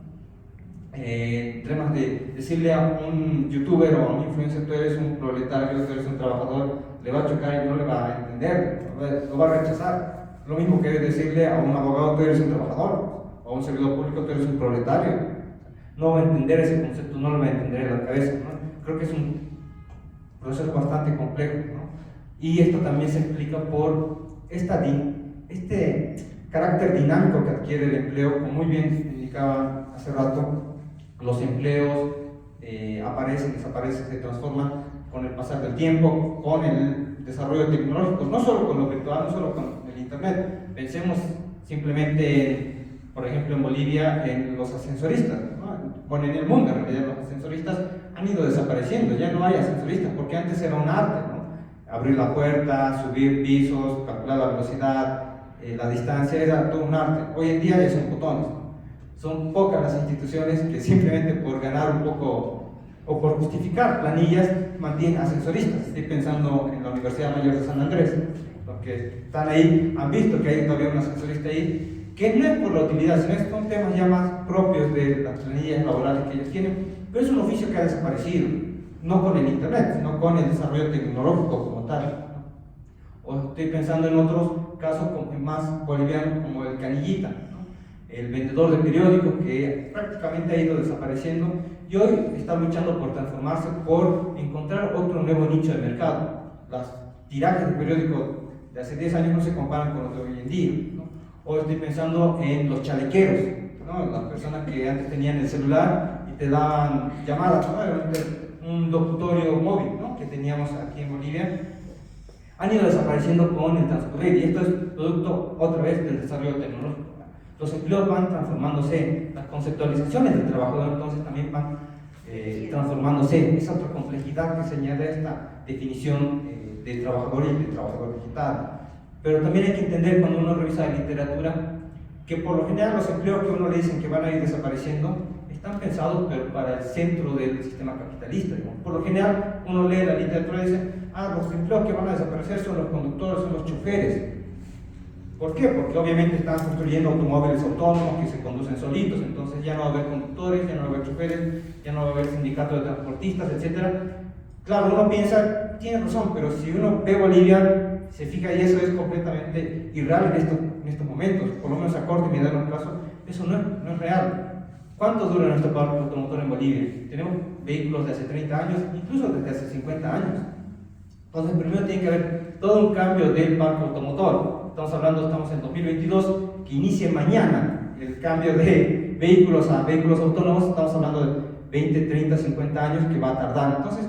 Temas de decirle a un youtuber o a un influencer, tú eres un proletario, tú eres un trabajador, le va a chocar y no le va a entender, lo va a rechazar. Lo mismo que decirle a un abogado, tú eres un trabajador, o a un servidor público, tú eres un proletario. No va a entender ese concepto, no lo va a entender en la cabeza, ¿no? Creo que es un proceso bastante complejo, ¿no? Y esto también se explica por este carácter dinámico que adquiere el empleo, como muy bien indicaba hace rato. Los empleos aparecen, desaparecen, se transforman con el pasar del tiempo, con el desarrollo tecnológico, no solo con lo virtual, no solo con el internet. Pensemos simplemente, por ejemplo, en Bolivia, en los ascensoristas, ¿no? Bueno, en el mundo en realidad los ascensoristas han ido desapareciendo, ya no hay ascensoristas, porque antes era un arte, ¿no? Abrir la puerta, subir pisos, calcular la velocidad, la distancia, era todo un arte. Hoy en día ya son botones, ¿no? Son pocas las instituciones que simplemente por ganar un poco o por justificar planillas mantienen ascensoristas. Estoy pensando en la Universidad Mayor de San Andrés. Los que están ahí han visto que hay todavía un ascensorista ahí, que no es por la utilidad, sino que son temas ya más propios de las planillas laborales que ellos tienen, pero es un oficio que ha desaparecido, no con el internet, sino con el desarrollo tecnológico como tal, ¿no? O estoy pensando en otros casos más bolivianos como el canillita, ¿no? El vendedor de periódicos que prácticamente ha ido desapareciendo y hoy está luchando por transformarse, por encontrar otro nuevo nicho de mercado. Las tirajes de periódicos de hace 10 años no se comparan con los de hoy en día, ¿no? O estoy pensando en los chalequeros, ¿no? Las personas que antes tenían el celular y te daban llamadas, ¿no? Un locutorio móvil, ¿no? Que teníamos aquí en Bolivia, han ido desapareciendo con el transcurrir, y esto es producto otra vez del desarrollo tecnológico. Los empleos van transformándose, las conceptualizaciones del trabajador entonces también van transformándose. Esa otra complejidad que se añade a esta definición de trabajador y de trabajador digital. Pero también hay que entender, cuando uno revisa la literatura, que por lo general los empleos que uno le dicen que van a ir desapareciendo están pensados pero para el centro del sistema capitalista, ¿no? Por lo general uno lee la literatura y dice, los empleos que van a desaparecer son los conductores, son los choferes. ¿Por qué? Porque obviamente están construyendo automóviles autónomos que se conducen solitos, entonces ya no va a haber conductores, ya no va a haber choferes, ya no va a haber sindicatos de transportistas, etc. Claro, uno piensa, tiene razón, pero si uno ve Bolivia, se fija y eso es completamente irreal en estos momentos, por lo menos a corto y mediano plazo, eso no es real. ¿Cuánto dura nuestro parque automotor en Bolivia? Tenemos vehículos de hace 30 años, incluso desde hace 50 años. Entonces, primero tiene que haber todo un cambio del parque automotor. Estamos en 2022, que inicie mañana el cambio de vehículos a vehículos autónomos. Estamos hablando de 20, 30, 50 años que va a tardar. Entonces,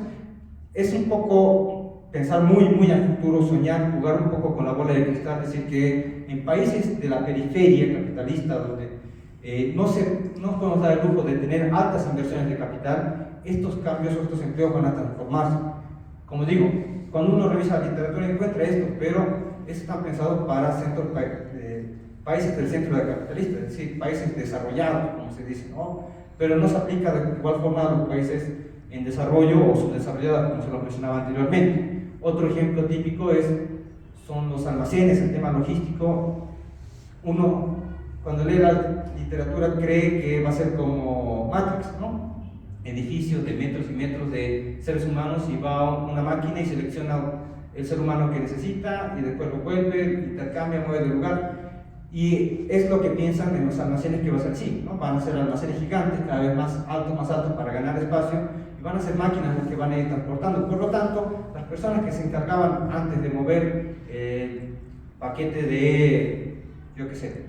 es un poco pensar muy a futuro, soñar, jugar un poco con la bola de cristal, decir que en países de la periferia capitalista, donde no podemos dar el lujo de tener altas inversiones de capital, estos cambios o estos empleos van a transformarse. Como digo, cuando uno revisa la literatura encuentra esto, pero están pensados para países del centro de capitalista, es decir, países desarrollados, como se dice, ¿no? Pero no se aplica de igual forma a los países en desarrollo o subdesarrollados, como se lo mencionaba anteriormente. Otro ejemplo típico son los almacenes, el tema logístico. Uno, cuando lee la literatura, cree que va a ser como Matrix, ¿no? Edificios de metros y metros de seres humanos, y va una máquina y selecciona el ser humano que necesita y después lo vuelve, intercambia, mueve de lugar. Y es lo que piensan en los almacenes que va a ser así, ¿no? Van a ser almacenes gigantes, cada vez más altos para ganar espacio, y van a ser máquinas las que van a ir transportando. Por lo tanto, las personas que se encargaban antes de mover el paquete de,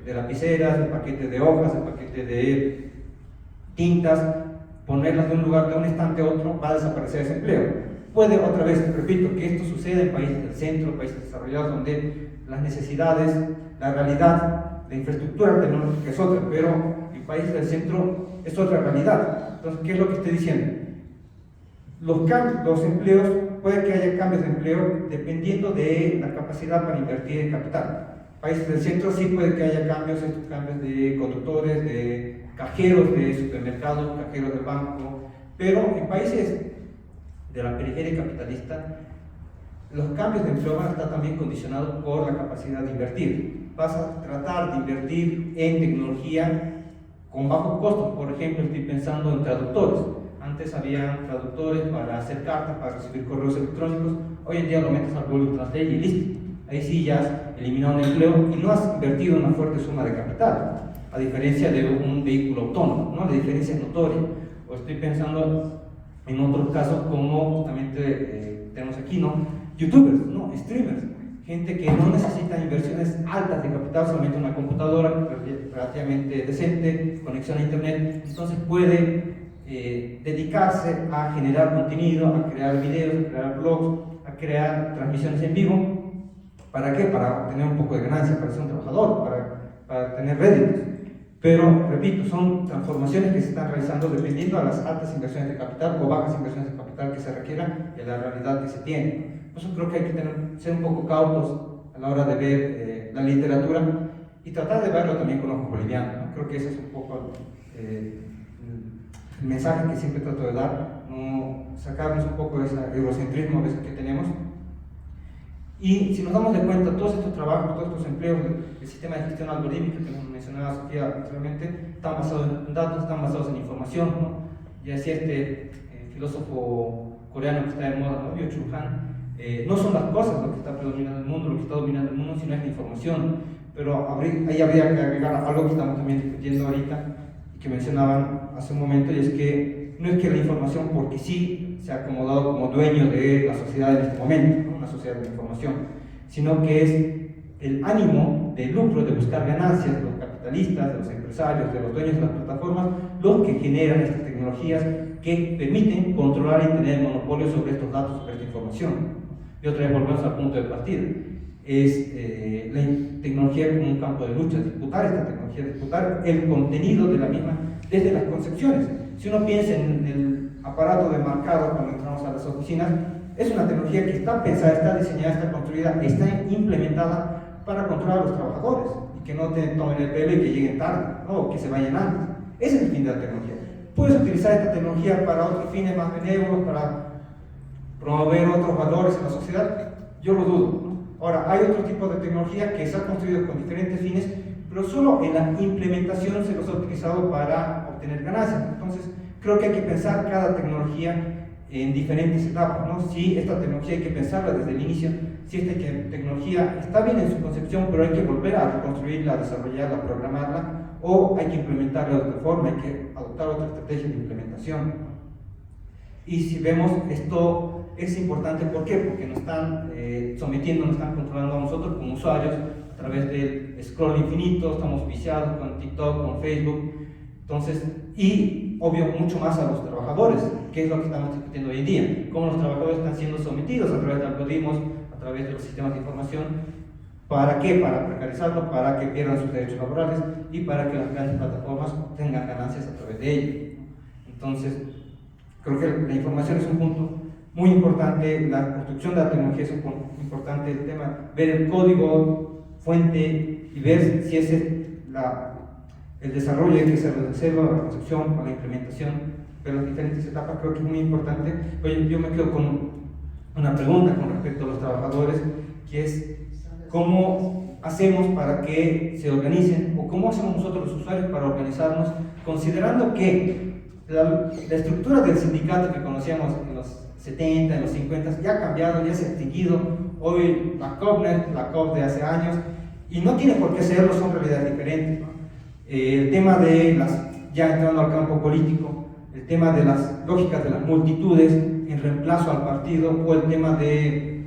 de lapiceras, el paquete de hojas, el paquete de tintas, ponerlas de un lugar, de un estante a otro, va a desaparecer ese empleo. Puede, otra vez, repito, que esto suceda en países del centro, países desarrollados, donde las necesidades, la realidad, la infraestructura tecnológica es otra, pero en países del centro es otra realidad. Entonces, ¿qué es lo que estoy diciendo? Los empleos, puede que haya cambios de empleo dependiendo de la capacidad para invertir en capital. Países del centro sí puede que haya cambios, estos cambios de conductores, de cajeros de supermercados, cajeros de banco, pero en países de la periferia capitalista, los cambios de empleo van a estar también condicionados por la capacidad de invertir. Vas a tratar de invertir en tecnología con bajos costos. Por ejemplo, estoy pensando en traductores. Antes había traductores para hacer cartas, para recibir correos electrónicos. Hoy en día lo metes al Google Translate y listo. Ahí sí ya has eliminado un empleo y no has invertido una fuerte suma de capital, a diferencia de un vehículo autónomo, ¿no? La diferencia es notoria. O estoy pensando en otros casos como justamente tenemos aquí, ¿no? YouTubers, ¿no? Streamers, gente que no necesita inversiones altas de capital, solamente una computadora relativamente decente, conexión a internet, entonces puede dedicarse a generar contenido, a crear videos, a crear blogs, a crear transmisiones en vivo. ¿Para qué? Para obtener un poco de ganancia, para ser un trabajador, para tener réditos. Pero, repito, son transformaciones que se están realizando dependiendo de las altas inversiones de capital o bajas inversiones de capital que se requieran y a la realidad que se tiene. Por eso creo que hay que ser un poco cautos a la hora de ver la literatura y tratar de verlo también con ojos bolivianos, ¿no? Creo que ese es un poco el mensaje que siempre trato de dar, no sacarnos un poco de ese eurocentrismo a veces que tenemos. Y si nos damos de cuenta, todos estos trabajos, todos estos empleos del sistema de gestión algorítmica que nos mencionaba Sofía anteriormente, están basados en datos, están basados en información, ¿no? Ya decía este filósofo coreano que está de moda, ¿no? Byung-Chul Han, no son las cosas lo que está predominando el mundo, lo que está dominando el mundo, sino es la información. Pero ahí habría que agregar algo que estamos también discutiendo ahorita y que mencionaban hace un momento, y es que no es que la información porque sí se ha acomodado como dueño de la sociedad en este momento, ¿no? Una sociedad de información, sino que es el ánimo de lucro, de buscar ganancias de los capitalistas, de los empresarios, de los dueños de las plataformas, los que generan estas tecnologías que permiten controlar y tener monopolio sobre estos datos, sobre esta información. Y otra vez volvemos al punto de partida. Es la tecnología como un campo de lucha, disputar esta tecnología, disputar el contenido de la misma desde las concepciones. Si uno piensa en el aparato de marcado cuando entramos a las oficinas, es una tecnología que está pensada, está diseñada, está construida, está implementada para controlar a los trabajadores y que no te tomen el pelo y que lleguen tarde, ¿no? O que se vayan antes. Ese es el fin de la tecnología. Puedes utilizar esta tecnología para otros fines más benévolos, para promover otros valores en la sociedad, yo lo dudo, ¿no? Ahora, hay otro tipo de tecnología que se ha construido con diferentes fines, pero solo en la implementación se los ha utilizado para obtener ganancias. Entonces, creo que hay que pensar cada tecnología en diferentes etapas, ¿no? Si esta tecnología hay que pensarla desde el inicio, si esta tecnología está bien en su concepción, pero hay que volver a reconstruirla, a desarrollarla, a programarla, o hay que implementarla de otra forma, hay que adoptar otra estrategia de implementación, ¿no? Y si vemos esto es importante, ¿por qué? Porque nos están sometiendo, nos están controlando a nosotros como usuarios a través del scroll infinito, estamos viciados con TikTok, con Facebook, entonces, y obvio mucho más a los trabajadores, que es lo que estamos discutiendo hoy en día, cómo los trabajadores están siendo sometidos a través de algoritmos, a través de los sistemas de información. ¿Para qué? Para precarizarlo, para que pierdan sus derechos laborales y para que las grandes plataformas obtengan ganancias a través de ello. Entonces, creo que la información es un punto muy importante, la construcción de la tecnología es un punto importante, el tema, ver el código fuente y ver si ese es el desarrollo, hay que hacerlo desde cero, la concepción, con la implementación de las diferentes etapas, creo que es muy importante. Oye, yo me quedo con una pregunta con respecto a los trabajadores, que es ¿cómo hacemos para que se organicen o cómo hacemos nosotros los usuarios para organizarnos, considerando que la estructura del sindicato que conocíamos en los 70, en los 50 ya ha cambiado, ya se ha extinguido? Hoy la COPNET, la COP de hace años, y no tiene por qué serlo, son realidades diferentes, ¿no? El tema de ya entrando al campo político, el tema de las lógicas de las multitudes en reemplazo al partido, o el tema de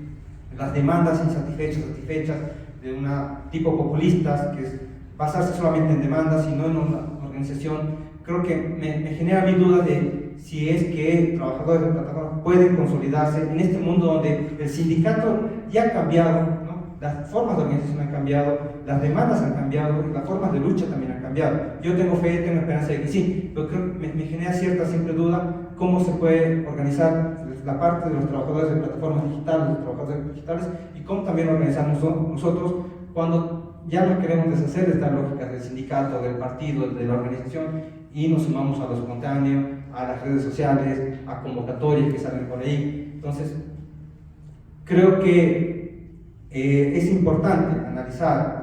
las demandas insatisfechas, satisfechas, de un tipo populistas, que es basarse solamente en demandas y no en una organización. Creo que me genera mi duda de si es que trabajadores de plataformas pueden consolidarse en este mundo donde el sindicato ya ha cambiado, ¿no? Las formas de organización han cambiado, las demandas han cambiado, las formas de lucha también han cambiado. Yo tengo fe, tengo esperanza de que sí, pero creo que me genera cierta siempre duda cómo se puede organizar la parte de los trabajadores de plataformas digitales, los trabajadores digitales, y cómo también organizamos nosotros cuando ya nos queremos deshacer de estas lógicas del sindicato, del partido, de la organización, y nos sumamos a lo espontáneo, a las redes sociales, a convocatorias que salen por ahí. Entonces, creo que es importante analizar,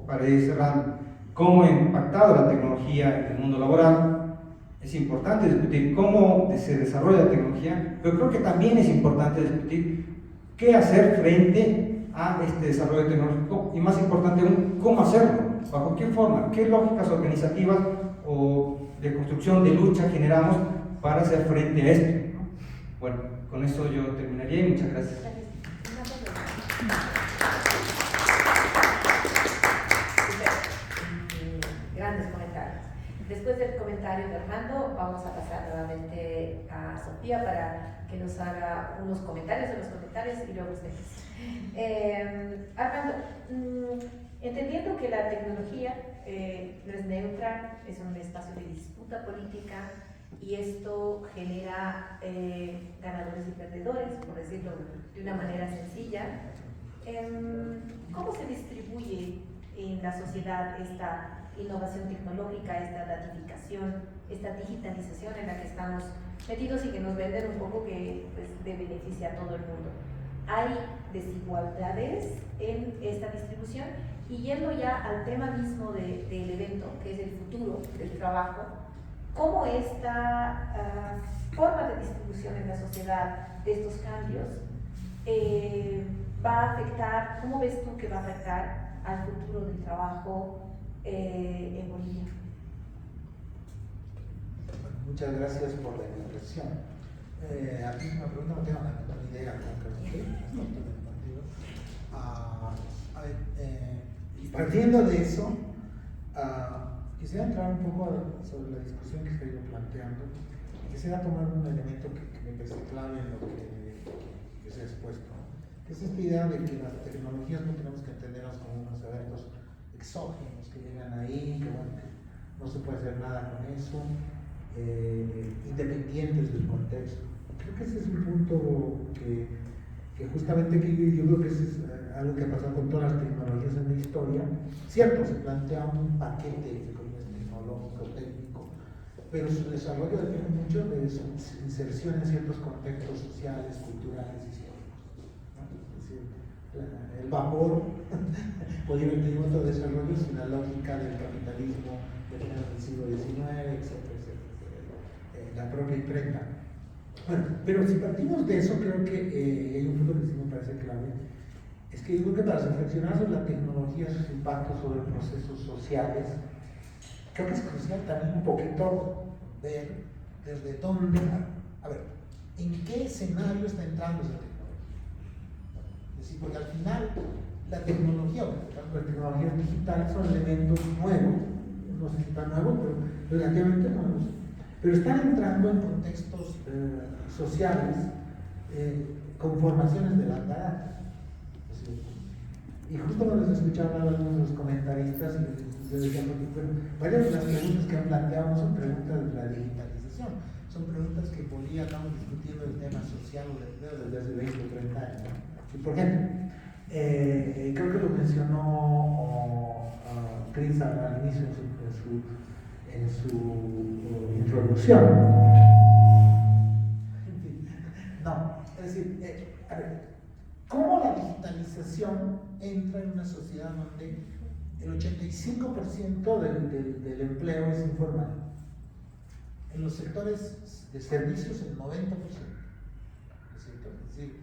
para ir cerrando, cómo ha impactado la tecnología en el mundo laboral. Es importante discutir cómo se desarrolla la tecnología, pero creo que también es importante discutir qué hacer frente a este desarrollo tecnológico y, más importante aún, cómo hacerlo, bajo qué forma, qué lógicas organizativas o de construcción de lucha generamos para hacer frente a esto, ¿no? Bueno, con eso yo terminaría y muchas gracias. Grandes comentarios. Después del comentario comentario de Armando, vamos a pasar nuevamente a Sofía para que nos haga unos comentarios de los comentarios y luego ustedes. Armando, entendiendo que la tecnología no es neutra, es un espacio de disputa política y esto genera ganadores y perdedores, por decirlo de una manera sencilla, ¿cómo se distribuye en la sociedad esta innovación tecnológica, esta datificación, esta digitalización en la que estamos metidos y que nos venden un poco que pues, le beneficia a todo el mundo? ¿Hay desigualdades en esta distribución? Y yendo ya al tema mismo del evento, que es el futuro del trabajo, ¿cómo esta forma de distribución en la sociedad de estos cambios va a afectar, cómo ves tú que va a afectar al futuro del trabajo en Bolivia? Muchas gracias por la invitación. A mí me pregunta, no tengo una idea concreta. A ver, y partiendo de eso, quisiera entrar un poco sobre la discusión que se ha ido planteando. Quisiera tomar un elemento que me parece clave en lo que se ha expuesto, que es esta idea de que las tecnologías no tenemos que entenderlas como unos eventos exógenos que llegan ahí, que bueno, no se puede hacer nada con eso, independientes del contexto. Creo que ese es un punto que justamente yo creo que es algo que ha pasado con todas las tecnologías en la historia. Cierto, se plantea un paquete tecnológico, técnico, pero su desarrollo depende mucho de su inserción en ciertos contextos sociales, culturales y históricos, ¿no? Es decir, el vapor podría haber tenido otro desarrollo sin la lógica del capitalismo de finales del siglo XIX, etcétera, la propia imprenta. Bueno, pero si partimos de eso, creo que hay un punto que sí me parece clave, es que yo creo que para reflexionar sobre la tecnología, sus impactos sobre procesos sociales, creo que es crucial también un poquito ver desde dónde, a ver, en qué escenario está entrando esa tecnología. Es decir, porque al final la tecnología, o las tecnologías digitales son elementos nuevos, no sé si tan nuevos, pero relativamente nuevos, pero están entrando en contextos sociales con formaciones de larga edad. Y justo cuando les escuchaba hablar algunos de los comentaristas, yo decía, bueno, varias de las preguntas que han planteado no son preguntas de la digitalización, son preguntas que por día estamos discutiendo el tema social desde hace 20 o 30 años. Y por ejemplo, creo que lo mencionó Chris al inicio en su introducción. No, es decir, a ver, ¿cómo la digitalización entra en una sociedad donde el 85% del empleo es informal? En los sectores de servicios, el 90%. Es decir,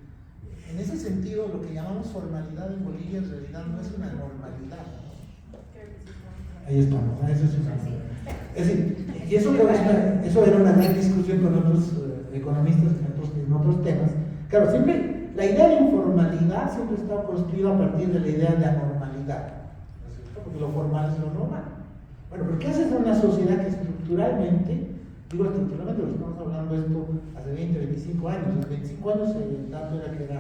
en ese sentido, lo que llamamos formalidad en Bolivia en realidad no es una normalidad. Ahí estamos, eso es una. Es decir, y eso era una gran discusión con otros economistas en otros temas. Claro, siempre la idea de informalidad siempre está construida a partir de la idea de anormalidad, ¿no es cierto? Porque lo formal es lo normal. Bueno, pero ¿qué haces en una sociedad que estructuralmente, digo estructuralmente, porque estamos hablando de esto hace 20, 25 años, hace 25 años el dato era que era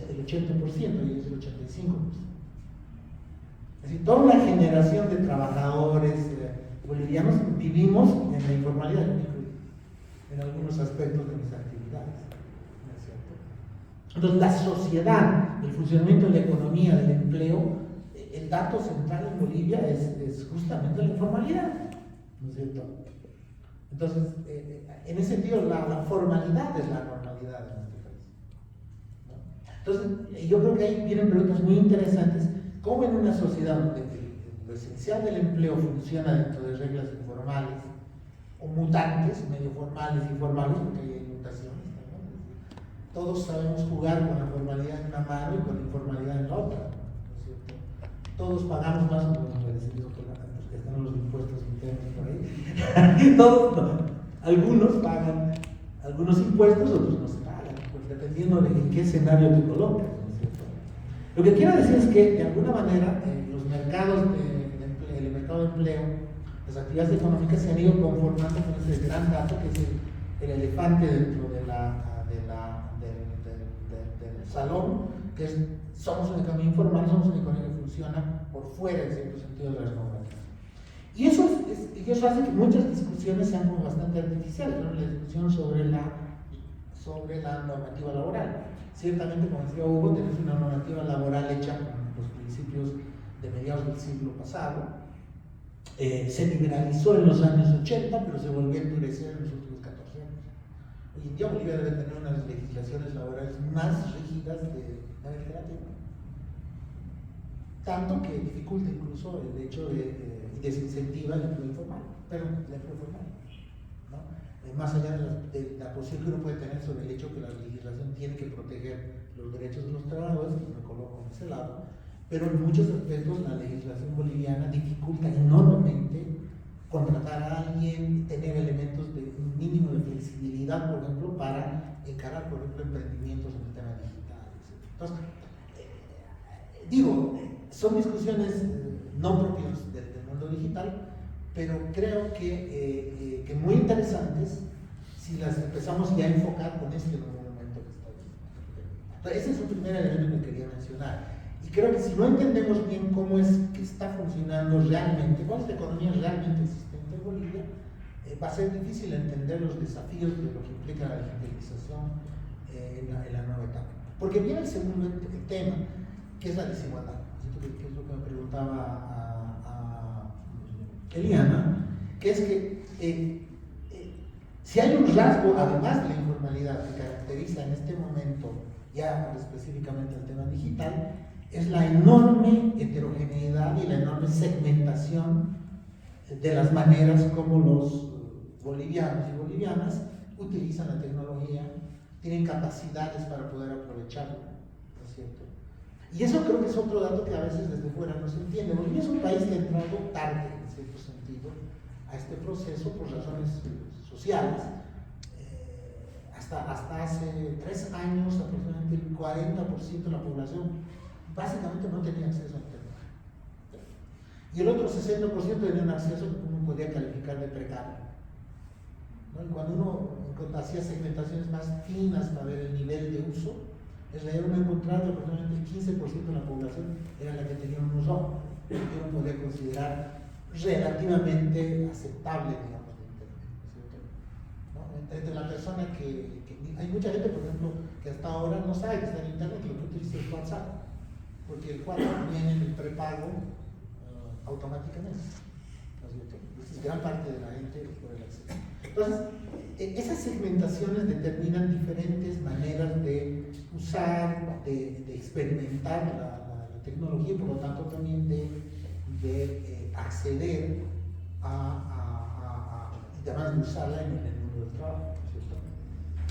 el 80% y es el 85%. Es decir, toda una generación de trabajadores bolivianos vivimos en la informalidad, en algunos aspectos de mis actividades. ¿No es cierto? Entonces, la sociedad, el funcionamiento de la economía, del empleo, el dato central en Bolivia es justamente la informalidad. ¿No es cierto? Entonces, en ese sentido, la formalidad es la normalidad en este país, ¿no? Entonces, yo creo que ahí vienen preguntas muy interesantes. ¿Cómo en una sociedad donde lo esencial del empleo funciona dentro de reglas informales o mutantes, medio formales y informales, porque hay mutaciones, ¿no? Todos sabemos jugar con la formalidad en una mano y con la informalidad en la otra, ¿no es cierto? Todos pagamos más o menos merecidos que están los impuestos internos por ahí. Todos, no. Algunos pagan algunos impuestos, otros no se pagan, pues dependiendo de en qué escenario te colocas. Lo que quiero decir es que, de alguna manera, los mercados el mercado de empleo, las las actividades económicas se han ido conformando con ese gran dato que es el elefante dentro del salón, que es, somos una economía informal, somos una economía que funciona por fuera, en cierto sentido, de las normativas. Y eso hace que muchas discusiones sean como bastante artificiales, ¿no? La discusión sobre la normativa laboral. Ciertamente, como decía Hugo, tenemos una normativa laboral hecha con los principios de mediados del siglo pasado. Se liberalizó en los años 80, pero se volvió a endurecer en los últimos 14 años. Hoy en día Bolivia debe tener unas legislaciones laborales más rígidas de América Latina. Tanto que dificulta incluso el hecho de y desincentiva el empleo informal, el empleo formal, ¿no? Más allá de la posición que uno puede tener sobre el hecho que la legislación tiene que proteger los derechos de los trabajadores, que me coloco en ese lado, pero en muchos aspectos la legislación boliviana dificulta enormemente contratar a alguien, tener elementos de un mínimo de flexibilidad, por ejemplo, para encarar, por ejemplo, emprendimientos en el tema digital, etc. Entonces, son discusiones no propias del mundo digital, pero creo que muy interesantes si las empezamos ya a enfocar con este nuevo momento que está viviendo. Entonces, ese es un primer elemento que quería mencionar. Y creo que si no entendemos bien cómo es que está funcionando realmente, cuál es la economía realmente existente en Bolivia, va a ser difícil entender los desafíos de lo que implica la digitalización en la nueva etapa. Porque viene el segundo tema, que es la desigualdad, que es lo que me preguntaba a Eliana, que es que si hay un rasgo, además de la informalidad, que caracteriza en este momento, ya específicamente el tema digital, es la enorme heterogeneidad y la enorme segmentación de las maneras como los bolivianos y bolivianas utilizan la tecnología, tienen capacidades para poder aprovecharla, ¿no es cierto? Y eso creo que es otro dato que a veces desde fuera no se entiende. Bolivia es un país que ha entrado tarde, en cierto sentido, a este proceso por razones sociales. Hasta hace 3 años, aproximadamente el 40% de la población básicamente no tenía acceso a Internet. Y el otro 60% tenía un acceso que uno podía calificar de precario, ¿no? Y cuando uno hacía segmentaciones más finas para ver el nivel de uso, en realidad uno encontraba que aproximadamente el 15% de la población era la que tenía un uso que uno podía considerar relativamente aceptable, digamos, de Internet, ¿no? Entre la persona que hay mucha gente, por ejemplo, que hasta ahora no sabe que está en Internet, que lo que utiliza es WhatsApp, porque el WhatsApp viene en el prepago automáticamente, ¿no es cierto? Entonces, gran parte de la gente por el acceso. Entonces, esas segmentaciones determinan diferentes maneras de usar, de experimentar la tecnología y por lo tanto también de acceder y además de usarla en el mundo del trabajo, ¿no es cierto?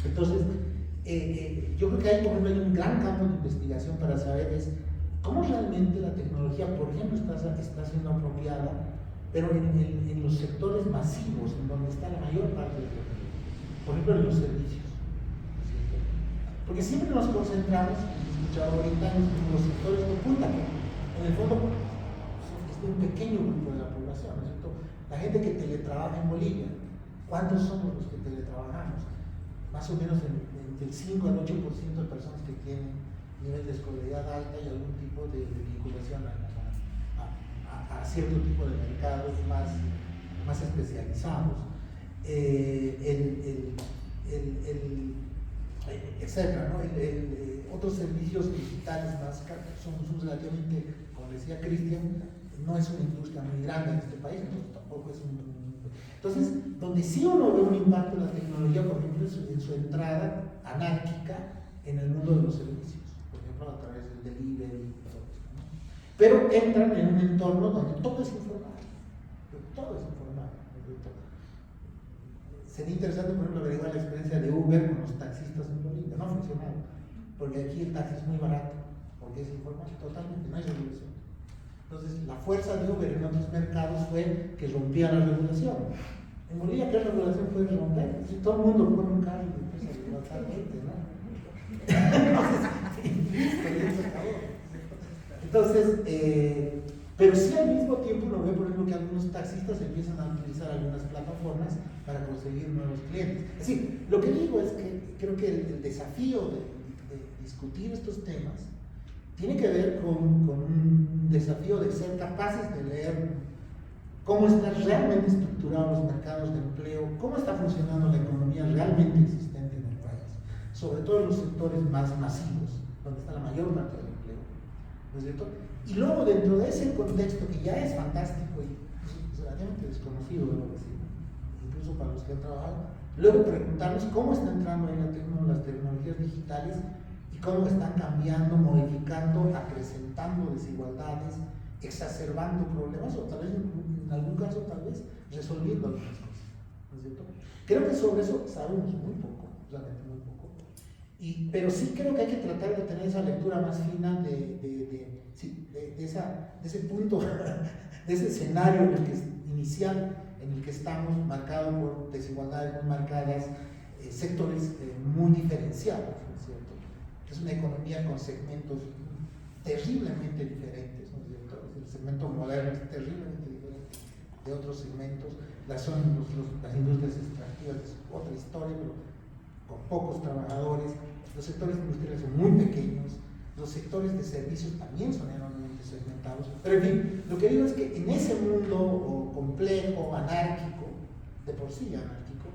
Entonces, yo creo que hay, por ejemplo, hay un gran campo de investigación para saber cómo realmente la tecnología, por ejemplo, está siendo apropiada, pero en los sectores masivos, en donde está la mayor parte de la tecnología. Por ejemplo, en los servicios, ¿cierto? Porque siempre nos concentramos, he escuchado ahorita, en los sectores de punta, que en el fondo es de un pequeño grupo de la población, ¿no es cierto? La gente que teletrabaja en Bolivia, ¿cuántos somos los que teletrabajamos? Más o menos entre el 5 al 8% de personas que tienen nivel de escolaridad alta y algún tipo de vinculación a cierto tipo de mercados más especializados, etcétera, ¿no? Otros servicios digitales más son relativamente, como decía Cristian, no es una industria muy grande en este país, entonces tampoco es Entonces, donde sí uno ve un impacto de la tecnología, por ejemplo, en su entrada anárquica en el mundo de los servicios, por ejemplo, a través del delivery y todo eso, ¿no? Pero entran en un entorno donde todo es informal, todo es informal. Sería interesante, por ejemplo, averiguar la experiencia de Uber con los taxistas en Bolivia. No ha funcionado, porque aquí el taxi es muy barato, porque es informal, totalmente, no hay regulación. Entonces, la fuerza de Uber en otros mercados fue que rompía la regulación. En Bolivia, ¿qué regulación puede romper? Si todo el mundo pone un carro y empieza a levantar gente, ¿no? Entonces, Pero sí al mismo tiempo lo veo, por ejemplo, que algunos taxistas empiezan a utilizar algunas plataformas para conseguir nuevos clientes. Es decir, lo que digo es que creo que el desafío de discutir estos temas tiene que ver con un desafío de ser capaces de leer cómo están realmente estructurados los mercados de empleo, cómo está funcionando la economía realmente existente en el país, sobre todo en los sectores más masivos, donde está la mayor parte del empleo, ¿no es cierto? Y luego dentro de ese contexto que ya es fantástico y relativamente desconocido, debo decir, incluso para los que han trabajado, luego preguntarnos cómo están entrando ahí las tecnologías digitales y cómo están cambiando, modificando, acrecentando desigualdades, exacerbando problemas o tal vez en algún caso tal vez resolviendo algunas cosas, ¿no es cierto? Creo que sobre eso sabemos muy poco, realmente muy poco, pero sí creo que hay que tratar de tener esa lectura más fina de ese punto, de ese escenario inicial en el que estamos, marcado por desigualdades muy marcadas, sectores muy diferenciados, ¿no es cierto? Es una economía con segmentos terriblemente diferentes, ¿no es cierto? El segmento moderno es terriblemente diferente de otros segmentos, las industrias extractivas es otra historia, pero con pocos trabajadores, los sectores industriales son muy pequeños, los sectores de servicios también son enormemente segmentados, pero en fin, lo que digo es que en ese mundo complejo, anárquico, de por sí anárquico,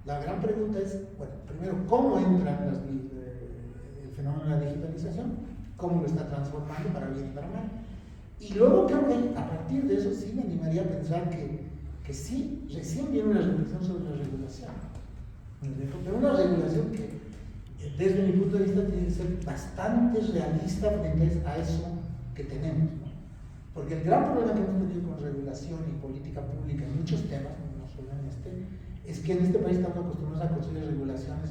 la gran pregunta es, bueno, primero, ¿cómo entra el fenómeno de la digitalización? ¿Cómo lo está transformando para bien y para mal? Y luego creo que a partir de eso sí me animaría a pensar que sí, recién viene una reflexión sobre la regulación, pero una regulación que desde mi punto de vista tiene que ser bastante realista frente a eso que tenemos, ¿no? Porque el gran problema que hemos tenido con regulación y política pública en muchos temas, no solo en este, es que en este país estamos acostumbrados a construir regulaciones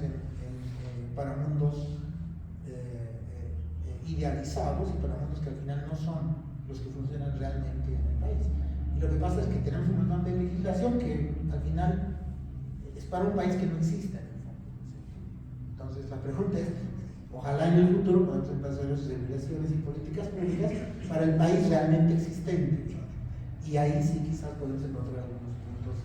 para mundos idealizados y para mundos que al final no son los que funcionan realmente en el país. Y lo que pasa es que tenemos un montón de legislación que al final es para un país que no existe. Entonces la pregunta es, ojalá en el futuro podamos empezar a hacer regulaciones y políticas públicas para el país realmente existente. Y ahí sí quizás podemos encontrar algunos puntos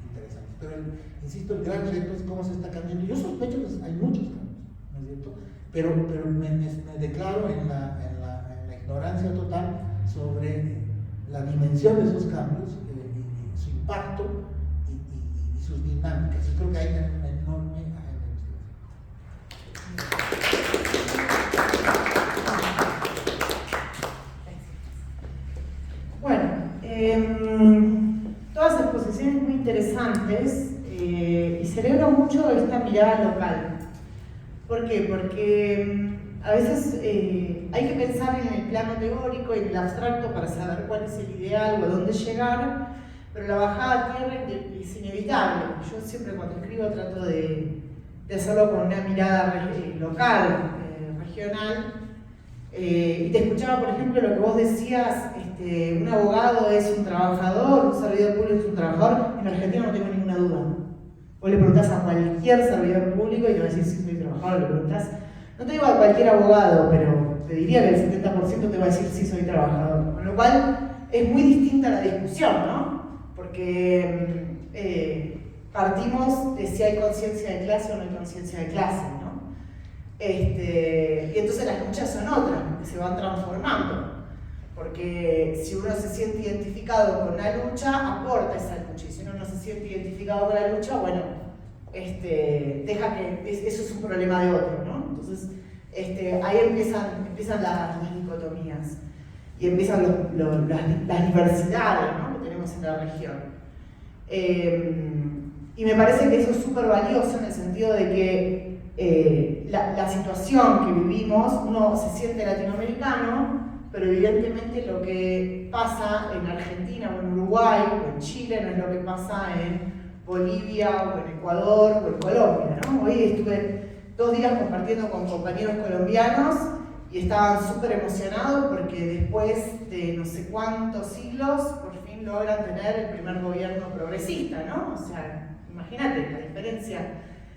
interesantes. Pero insisto, el gran reto es cómo se está cambiando. Yo sospecho que hay muchos cambios, ¿no es cierto? Pero me declaro en la ignorancia total sobre la dimensión de esos cambios, su impacto y sus dinámicas. Yo creo que hay una enorme agenda de investigación. Bueno, todas exposiciones muy interesantes y celebro mucho esta mirada local. ¿Por qué? Porque a veces hay que pensar en el plano teórico, en el abstracto para saber cuál es el ideal o a dónde llegar, pero la bajada a tierra es inevitable. Yo siempre cuando escribo trato de hacerlo con una mirada local, regional. Y te escuchaba, por ejemplo, lo que vos decías, un abogado es un trabajador, un servidor público es un trabajador. En Argentina no tengo ninguna duda. Vos le preguntás a cualquier servidor público y te va a decir si soy trabajador, le preguntás, no te digo a cualquier abogado, pero te diría que el 70% te va a decir sí soy trabajador. Con lo cual es muy distinta la discusión, ¿no? Porque partimos de si hay conciencia de clase o no hay conciencia de clase, ¿no? Y entonces las luchas son otras, que se van transformando. Porque si uno se siente identificado con una lucha, aporta esa lucha. Y si uno no se siente identificado con la lucha, bueno, deja que eso es un problema de otro, ¿no? Entonces, ahí empiezan las dicotomías y empiezan las diversidades, ¿no?, que tenemos en la región. Y me parece que eso es súper valioso en el sentido de que la situación que vivimos, uno se siente latinoamericano, pero evidentemente lo que pasa en Argentina o en Uruguay o en Chile no es lo que pasa en Bolivia o en Ecuador o en Colombia, ¿no? Hoy estuve 2 días compartiendo con compañeros colombianos y estaban súper emocionados porque después de no sé cuántos siglos por fin logran tener el primer gobierno progresista, ¿no? O sea, imagínate la diferencia.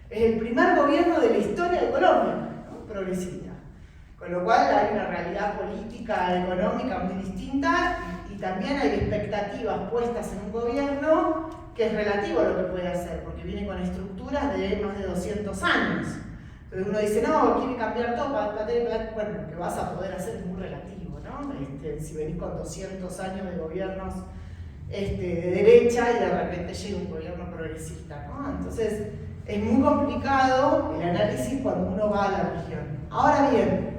Es el primer gobierno de la historia de Colombia, ¿no?, progresista. Con lo cual hay una realidad política, económica muy distinta y también hay expectativas puestas en un gobierno que es relativo a lo que puede hacer, porque viene con estructuras de más de 200 años. Entonces uno dice, no, quiere cambiar todo para tener, bueno, lo que vas a poder hacer es muy relativo, ¿no? Si venís con 200 años de gobiernos de derecha y de repente llega un gobierno progresista, ¿no? Entonces es muy complicado el análisis cuando uno va a la región. Ahora bien,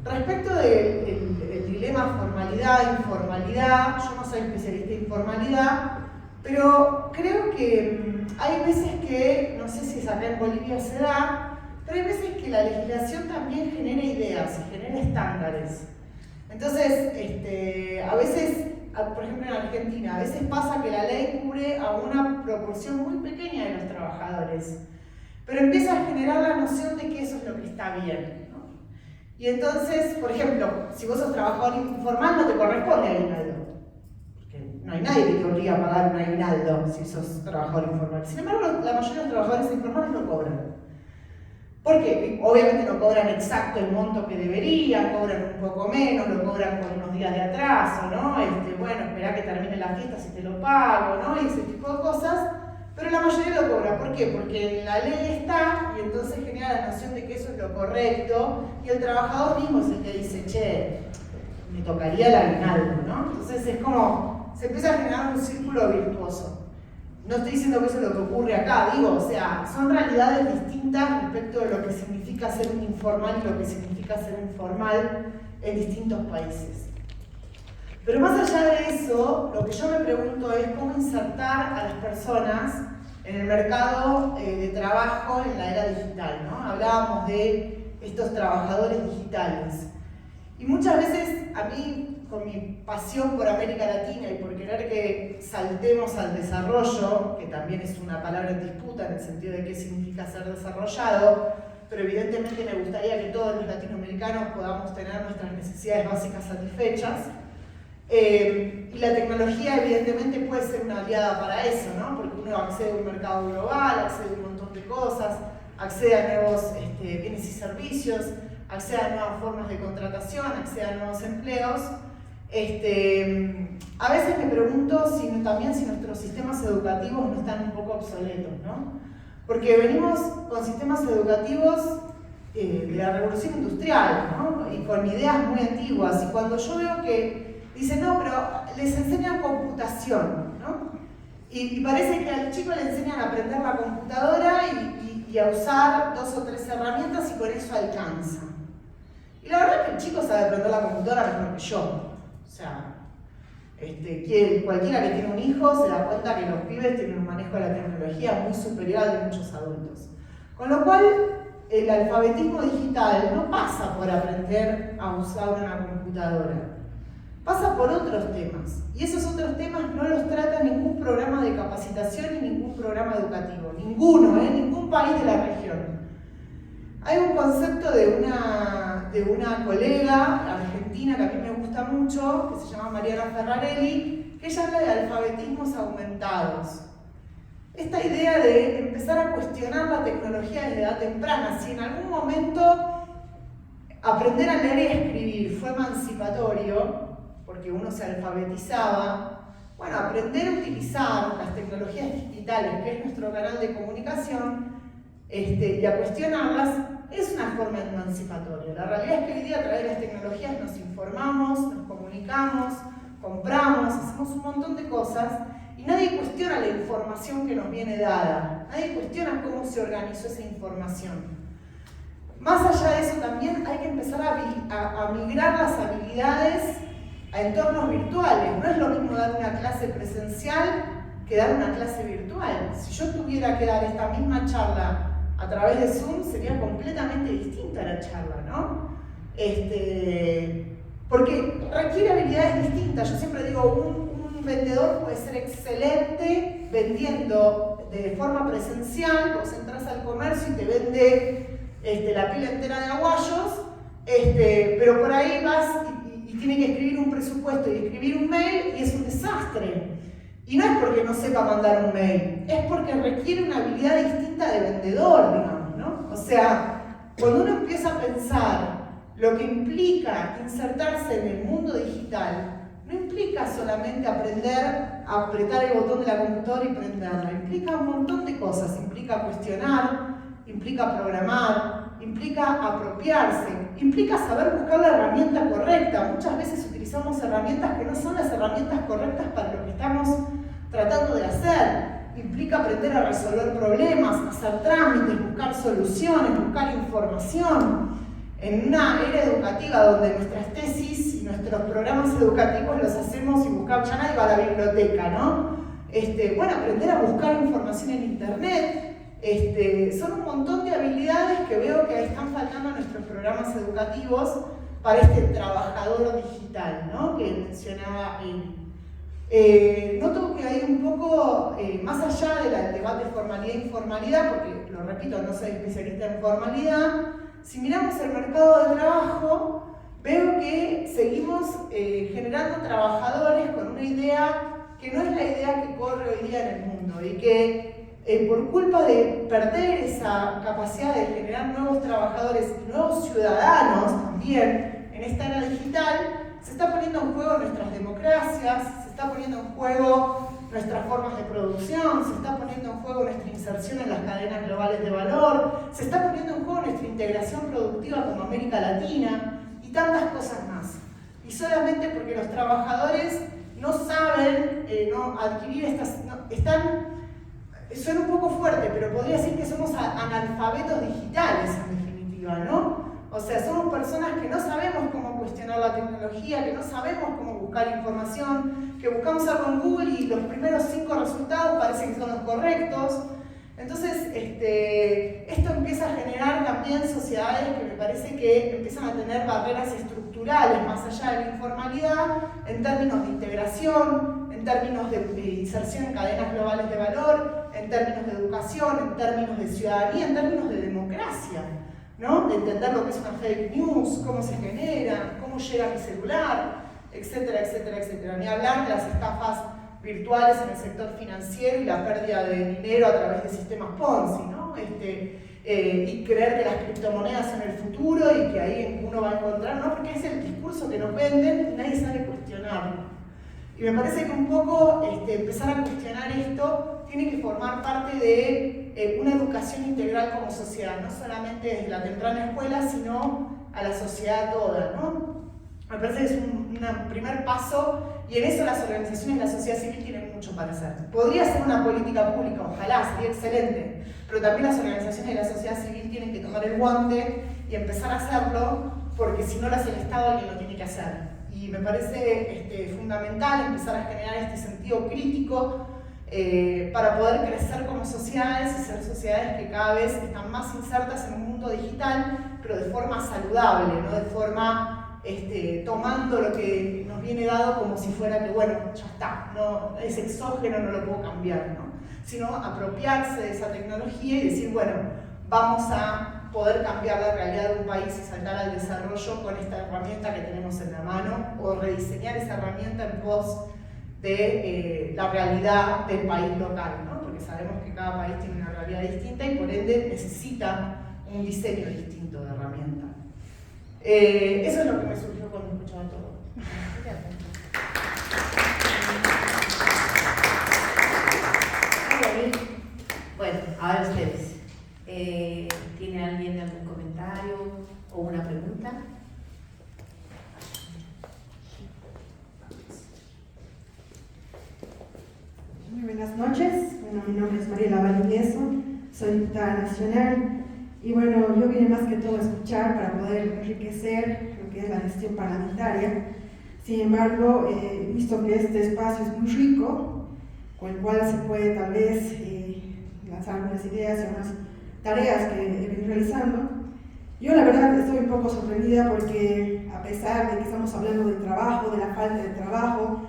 respecto del dilema formalidad-informalidad, yo no soy especialista en informalidad, pero creo que hay veces que, no sé si es acá en Bolivia se da, pero hay veces que la legislación también genera ideas y genera estándares. Entonces, a veces, por ejemplo en Argentina, a veces pasa que la ley cubre a una proporción muy pequeña de los trabajadores, pero empieza a generar la noción de que eso es lo que está bien, ¿no? Y entonces, por ejemplo, si vos sos trabajador informal no te corresponde aguinaldo, porque no hay nadie que te obligue a pagar un aguinaldo si sos trabajador informal. Sin embargo, la mayoría de los trabajadores informales lo cobran. ¿Por qué? Obviamente no cobran exacto el monto que deberían, cobran un poco menos, lo cobran con unos días de atraso, ¿no? Bueno, esperá que termine la fiesta si te lo pago, ¿no? Y ese tipo de cosas, pero la mayoría lo cobra. ¿Por qué? Porque la ley está y entonces genera la noción de que eso es lo correcto y el trabajador mismo es el que dice, che, me tocaría el aguinaldo, ¿no? Entonces es como, se empieza a generar un círculo virtuoso. No estoy diciendo que eso es lo que ocurre acá, digo, o sea, son realidades distintas respecto de lo que significa ser un informal y lo que significa ser un formal en distintos países. Pero más allá de eso, lo que yo me pregunto es cómo insertar a las personas en el mercado de trabajo en la era digital, ¿no? Hablábamos de estos trabajadores digitales. Y muchas veces a mí, con mi pasión por América Latina y por querer que saltemos al desarrollo, que también es una palabra en disputa en el sentido de qué significa ser desarrollado, pero evidentemente me gustaría que todos los latinoamericanos podamos tener nuestras necesidades básicas satisfechas. Y la tecnología evidentemente puede ser una aliada para eso, ¿no? Porque uno accede a un mercado global, accede a un montón de cosas, accede a nuevos bienes y servicios, accede a nuevas formas de contratación, accede a nuevos empleos. A veces me pregunto también si nuestros sistemas educativos no están un poco obsoletos, ¿no? Porque venimos con sistemas educativos de la revolución industrial, ¿no? Y con ideas muy antiguas. Y cuando yo veo que dicen, no, pero les enseñan computación, ¿no? Y parece que al chico le enseñan a aprender la computadora y a usar 2 o 3 herramientas y con eso alcanza. Y la verdad es que el chico sabe aprender la computadora mejor que yo. O sea, cualquiera que tiene un hijo se da cuenta que los pibes tienen un manejo de la tecnología muy superior al de muchos adultos. Con lo cual, el alfabetismo digital no pasa por aprender a usar una computadora. Pasa por otros temas. Y esos otros temas no los trata ningún programa de capacitación ni ningún programa educativo. Ninguno, ningún país de la región. Hay un concepto de una colega argentina que a mí me gusta mucho, que se llama Mariana Ferrarelli, que ella habla de alfabetismos aumentados. Esta idea de empezar a cuestionar la tecnología desde edad temprana. Si en algún momento aprender a leer y a escribir fue emancipatorio, porque uno se alfabetizaba, bueno, aprender a utilizar las tecnologías digitales, que es nuestro canal de comunicación, y a cuestionarlas, es una forma emancipatoria. La realidad es que hoy día a través de las tecnologías nos informamos, nos comunicamos, compramos, hacemos un montón de cosas y nadie cuestiona la información que nos viene dada, nadie cuestiona cómo se organizó esa información. Más allá de eso también hay que empezar a migrar las habilidades a entornos virtuales. No es lo mismo dar una clase presencial que dar una clase virtual. Si yo tuviera que dar esta misma charla a través de Zoom, sería completamente distinta la charla, ¿no? Porque requiere habilidades distintas. Yo siempre digo, un vendedor puede ser excelente vendiendo de forma presencial. Vos entras al comercio y te vende la pila entera de aguayos, pero por ahí vas y tiene que escribir un presupuesto y escribir un mail y es un desastre. Y no es porque no sepa mandar un mail, es porque requiere una habilidad distinta de vendedor, digamos, ¿no? O sea, cuando uno empieza a pensar lo que implica insertarse en el mundo digital, no implica implica solamente aprender a apretar el botón de la computadora y prenderla, implica un montón de cosas, implica cuestionar, implica programar, implica apropiarse, implica saber buscar la herramienta correcta. Muchas veces utilizamos herramientas que no son las herramientas correctas para lo que estamos tratando de hacer. Implica aprender a resolver problemas, hacer trámites, buscar soluciones, buscar información. En una era educativa donde nuestras tesis y nuestros programas educativos los hacemos y buscamos, ya nadie va a la biblioteca, ¿no? Bueno, aprender a buscar información en internet, son un montón de habilidades que veo que están faltando en nuestros programas educativos para este trabajador digital, ¿no? Que mencionaba Eli. Noto que hay un poco, más allá del debate formalidad e informalidad, porque, lo repito, no soy especialista en formalidad, si miramos el mercado de trabajo, veo que seguimos generando trabajadores con una idea que no es la idea que corre hoy día en el mundo y que por culpa de perder esa capacidad de generar nuevos trabajadores y nuevos ciudadanos también en esta era digital, se está poniendo en juego nuestras democracias, se está poniendo en juego nuestras formas de producción, se está poniendo en juego nuestra inserción en las cadenas globales de valor, se está poniendo en juego nuestra integración productiva como América Latina y tantas cosas más. Y solamente porque los trabajadores no saben adquirir estas... Suena un poco fuerte, pero podría decir que somos analfabetos digitales en definitiva, ¿no? O sea, somos personas que no sabemos cómo cuestionar la tecnología, que no sabemos cómo buscar información, que buscamos algo en Google y los primeros 5 resultados parecen que son los correctos. Entonces, esto empieza a generar también sociedades que me parece que empiezan a tener barreras estructurales más allá de la informalidad en términos de integración, en términos de inserción en cadenas globales de valor, en términos de educación, en términos de ciudadanía, en términos de democracia, ¿no? De entender lo que es una fake news, cómo se genera, cómo llega a mi celular, etcétera, etcétera, etcétera. Ni hablar de las estafas virtuales en el sector financiero y la pérdida de dinero a través de sistemas Ponzi, ¿no? Y creer que las criptomonedas son el futuro y que ahí uno va a encontrar, ¿no? Porque es el discurso que nos venden y nadie sabe cuestionarlo. Y me parece que un poco empezar a cuestionar esto tiene que formar parte de una educación integral como sociedad, no solamente desde la temprana escuela, sino a la sociedad toda, ¿no? Me parece que es un primer paso y en eso las organizaciones de la sociedad civil tienen mucho para hacer. Podría ser una política pública, ojalá, sería excelente, pero también las organizaciones de la sociedad civil tienen que tomar el guante y empezar a hacerlo, porque si no lo hace el Estado, alguien lo tiene que hacer. Y me parece fundamental empezar a generar este sentido crítico para poder crecer como sociedades y ser sociedades que cada vez están más insertas en un mundo digital, pero de forma saludable, ¿no? De forma tomando lo que nos viene dado como si fuera que, bueno, ya está, no, es exógeno, no lo puedo cambiar, ¿no? Sino apropiarse de esa tecnología y decir, bueno, vamos a poder cambiar la realidad de un país y saltar al desarrollo con esta herramienta que tenemos en la mano, o rediseñar esa herramienta en pos de la realidad del país local, ¿no? Porque sabemos que cada país tiene una realidad distinta y por ende necesita un diseño distinto de herramienta. Eso es lo que me surgió cuando escuchaba todo. Bueno, ahora ustedes. ¿Tiene alguien algún comentario o una pregunta? Muy buenas noches. Bueno, mi nombre es Mariela Valdivieso, soy diputada nacional y bueno, yo vine más que todo a escuchar para poder enriquecer lo que es la gestión parlamentaria. Sin embargo, he visto que este espacio es muy rico, con el cual se puede tal vez lanzar algunas ideas y algunas tareas que he venido realizando. Yo la verdad estoy un poco sorprendida porque a pesar de que estamos hablando del trabajo, de la falta de trabajo,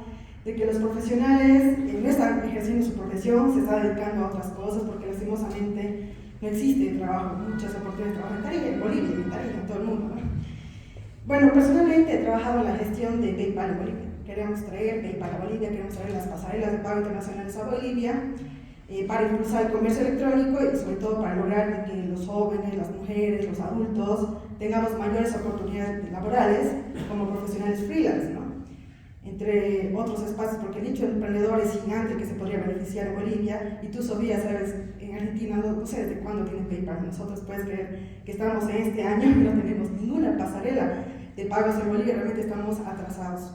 de que los profesionales no están ejerciendo su profesión, se están dedicando a otras cosas porque lastimosamente no existe trabajo, muchas oportunidades de trabajo en Tarija, en Bolivia, en Tarija, en todo el mundo, ¿no? Bueno, personalmente he trabajado en la gestión de PayPal en Bolivia. Queremos traer PayPal a Bolivia, queremos traer las pasarelas de pago internacionales a Bolivia para impulsar el comercio electrónico y sobre todo para lograr que los jóvenes, las mujeres, los adultos tengamos mayores oportunidades laborales como profesionales freelance, ¿no? entre otros espacios, porque el nicho emprendedor es gigante que se podría beneficiar en Bolivia, y tú, Sofía, sabes, en Argentina no sé desde cuándo tienen PayPal. Nosotros puedes creer que estamos en este año y no tenemos ninguna pasarela de pagos en Bolivia, realmente estamos atrasados.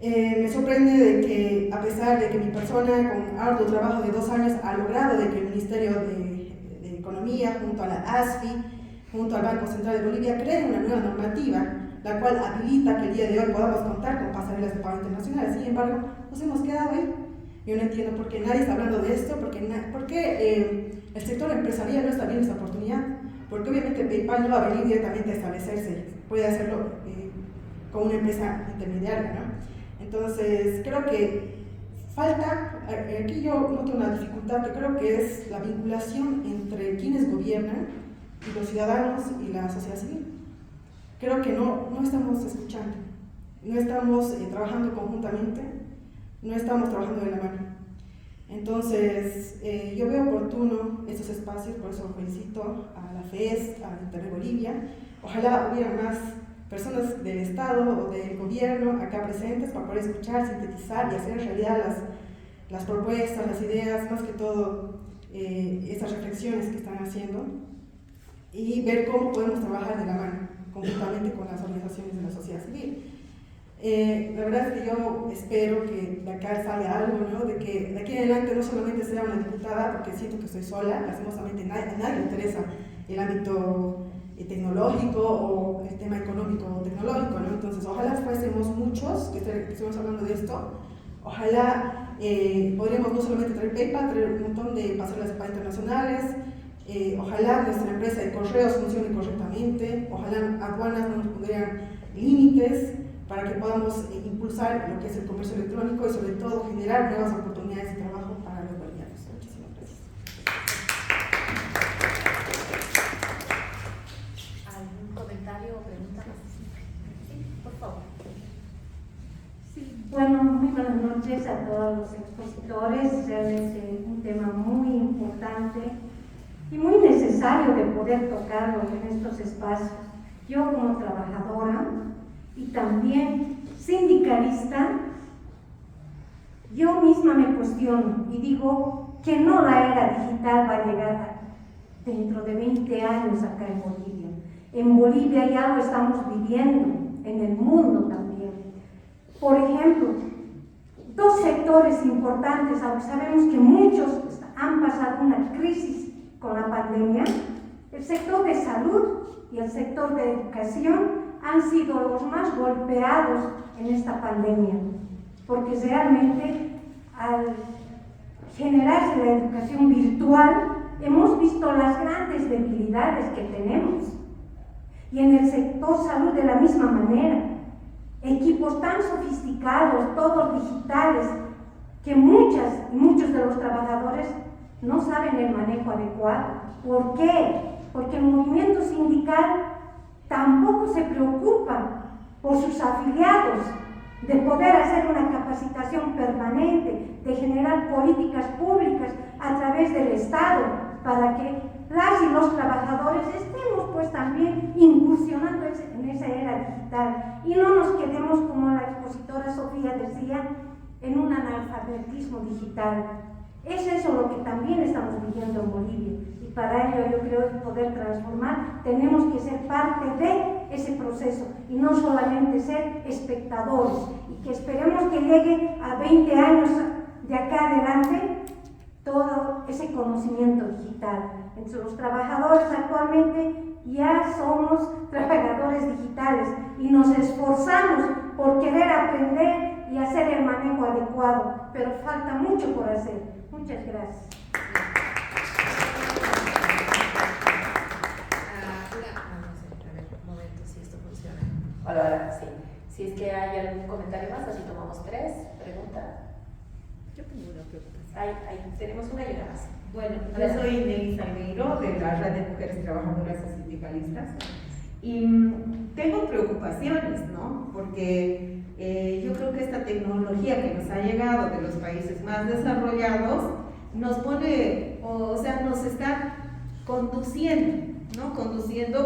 Me sorprende de que, a pesar de que mi persona con arduo trabajo de 2 años ha logrado de que el Ministerio de Economía, junto a la ASFI, junto al Banco Central de Bolivia, creen una nueva normativa, la cual habilita que el día de hoy podamos contar con pasarelas de pago internacionales. Sin embargo, nos hemos quedado ahí. Yo no entiendo por qué nadie está hablando de esto, por qué el sector empresarial no está viendo esta oportunidad, porque obviamente PayPal no va a venir directamente a establecerse, puede hacerlo con una empresa intermediaria, ¿no? Entonces, creo que falta, aquí yo noto una dificultad que creo que es la vinculación entre quienes gobiernan y los ciudadanos y la sociedad civil. Creo que no estamos escuchando, no estamos trabajando conjuntamente, no estamos trabajando de la mano. Entonces, yo veo oportuno estos espacios, por eso felicito a la FES, a Internet Bolivia. Ojalá hubiera más personas del Estado o del gobierno acá presentes para poder escuchar, sintetizar y hacer realidad las propuestas, las ideas, más que todo estas reflexiones que están haciendo, y ver cómo podemos trabajar de la mano conjuntamente con las organizaciones de la sociedad civil. La verdad es que yo espero que de acá salga algo, ¿no? De que de aquí en adelante no solamente sea una diputada, porque siento que estoy sola, lastimosamente a nadie le interesa el ámbito tecnológico o el tema económico o tecnológico, ¿no? Entonces, ojalá fuésemos muchos que estemos hablando de esto. Ojalá podríamos no solamente traer PayPal, traer un montón de pasarelas de pago internacionales. Ojalá nuestra empresa de correos funcione correctamente. Ojalá aduanas no nos pondrían límites para que podamos impulsar lo que es el comercio electrónico y sobre todo generar nuevas oportunidades de trabajo para los bolivianos. Muchísimas gracias. ¿Algún comentario o pregunta? Sí, por favor. Sí, bueno, muy buenas noches a todos los expositores. Realmente un tema muy importante y muy necesario de poder tocarlo en estos espacios. Yo como trabajadora y también sindicalista, yo misma me cuestiono y digo que no la era digital va a llegar dentro de 20 años acá en Bolivia. En Bolivia ya lo estamos viviendo, en el mundo también. Por ejemplo, 2 sectores importantes, aunque sabemos que muchos han pasado una crisis con la pandemia, el sector de salud y el sector de educación han sido los más golpeados en esta pandemia, porque realmente al generarse la educación virtual hemos visto las grandes debilidades que tenemos. Y en el sector salud de la misma manera, equipos tan sofisticados, todos digitales, que muchos de los trabajadores no saben el manejo adecuado. ¿Por qué? Porque el movimiento sindical tampoco se preocupa por sus afiliados, de poder hacer una capacitación permanente, de generar políticas públicas a través del Estado, para que las y los trabajadores estemos pues también incursionando en esa era digital y no nos quedemos, como la expositora Sofía decía, en un analfabetismo digital. Es eso lo que también estamos viviendo en Bolivia. Para ello yo creo que poder transformar tenemos que ser parte de ese proceso y no solamente ser espectadores, y que esperemos que llegue a 20 años de acá adelante todo ese conocimiento digital. Entre los trabajadores actualmente ya somos trabajadores digitales y nos esforzamos por querer aprender y hacer el manejo adecuado, pero falta mucho por hacer. Muchas gracias. Hola, sí. Si es que hay algún comentario más, así tomamos 3 preguntas. Yo tengo una pregunta. Ahí tenemos una y una más. Bueno, yo soy Nelly Salgueiro, de la Red de Mujeres Trabajadoras y Sindicalistas, y tengo preocupaciones, ¿no? Porque yo creo que esta tecnología que nos ha llegado de los países más desarrollados nos pone, o sea, nos está conduciendo, ¿no? Conduciendo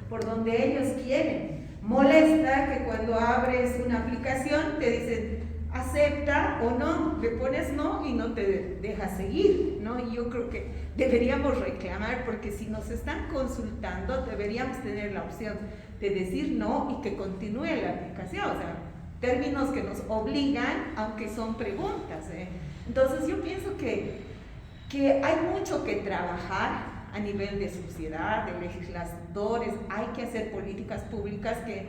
por donde ellos quieren. molesta que cuando abres una aplicación te dicen acepta o no, le pones no y no te deja seguir, ¿no? Y yo creo que deberíamos reclamar, porque si nos están consultando deberíamos tener la opción de decir no y que continúe la aplicación, o sea, términos que nos obligan, aunque son preguntas, ¿eh? Entonces yo pienso que hay mucho que trabajar a nivel de sociedad, de legisladores. Hay que hacer políticas públicas que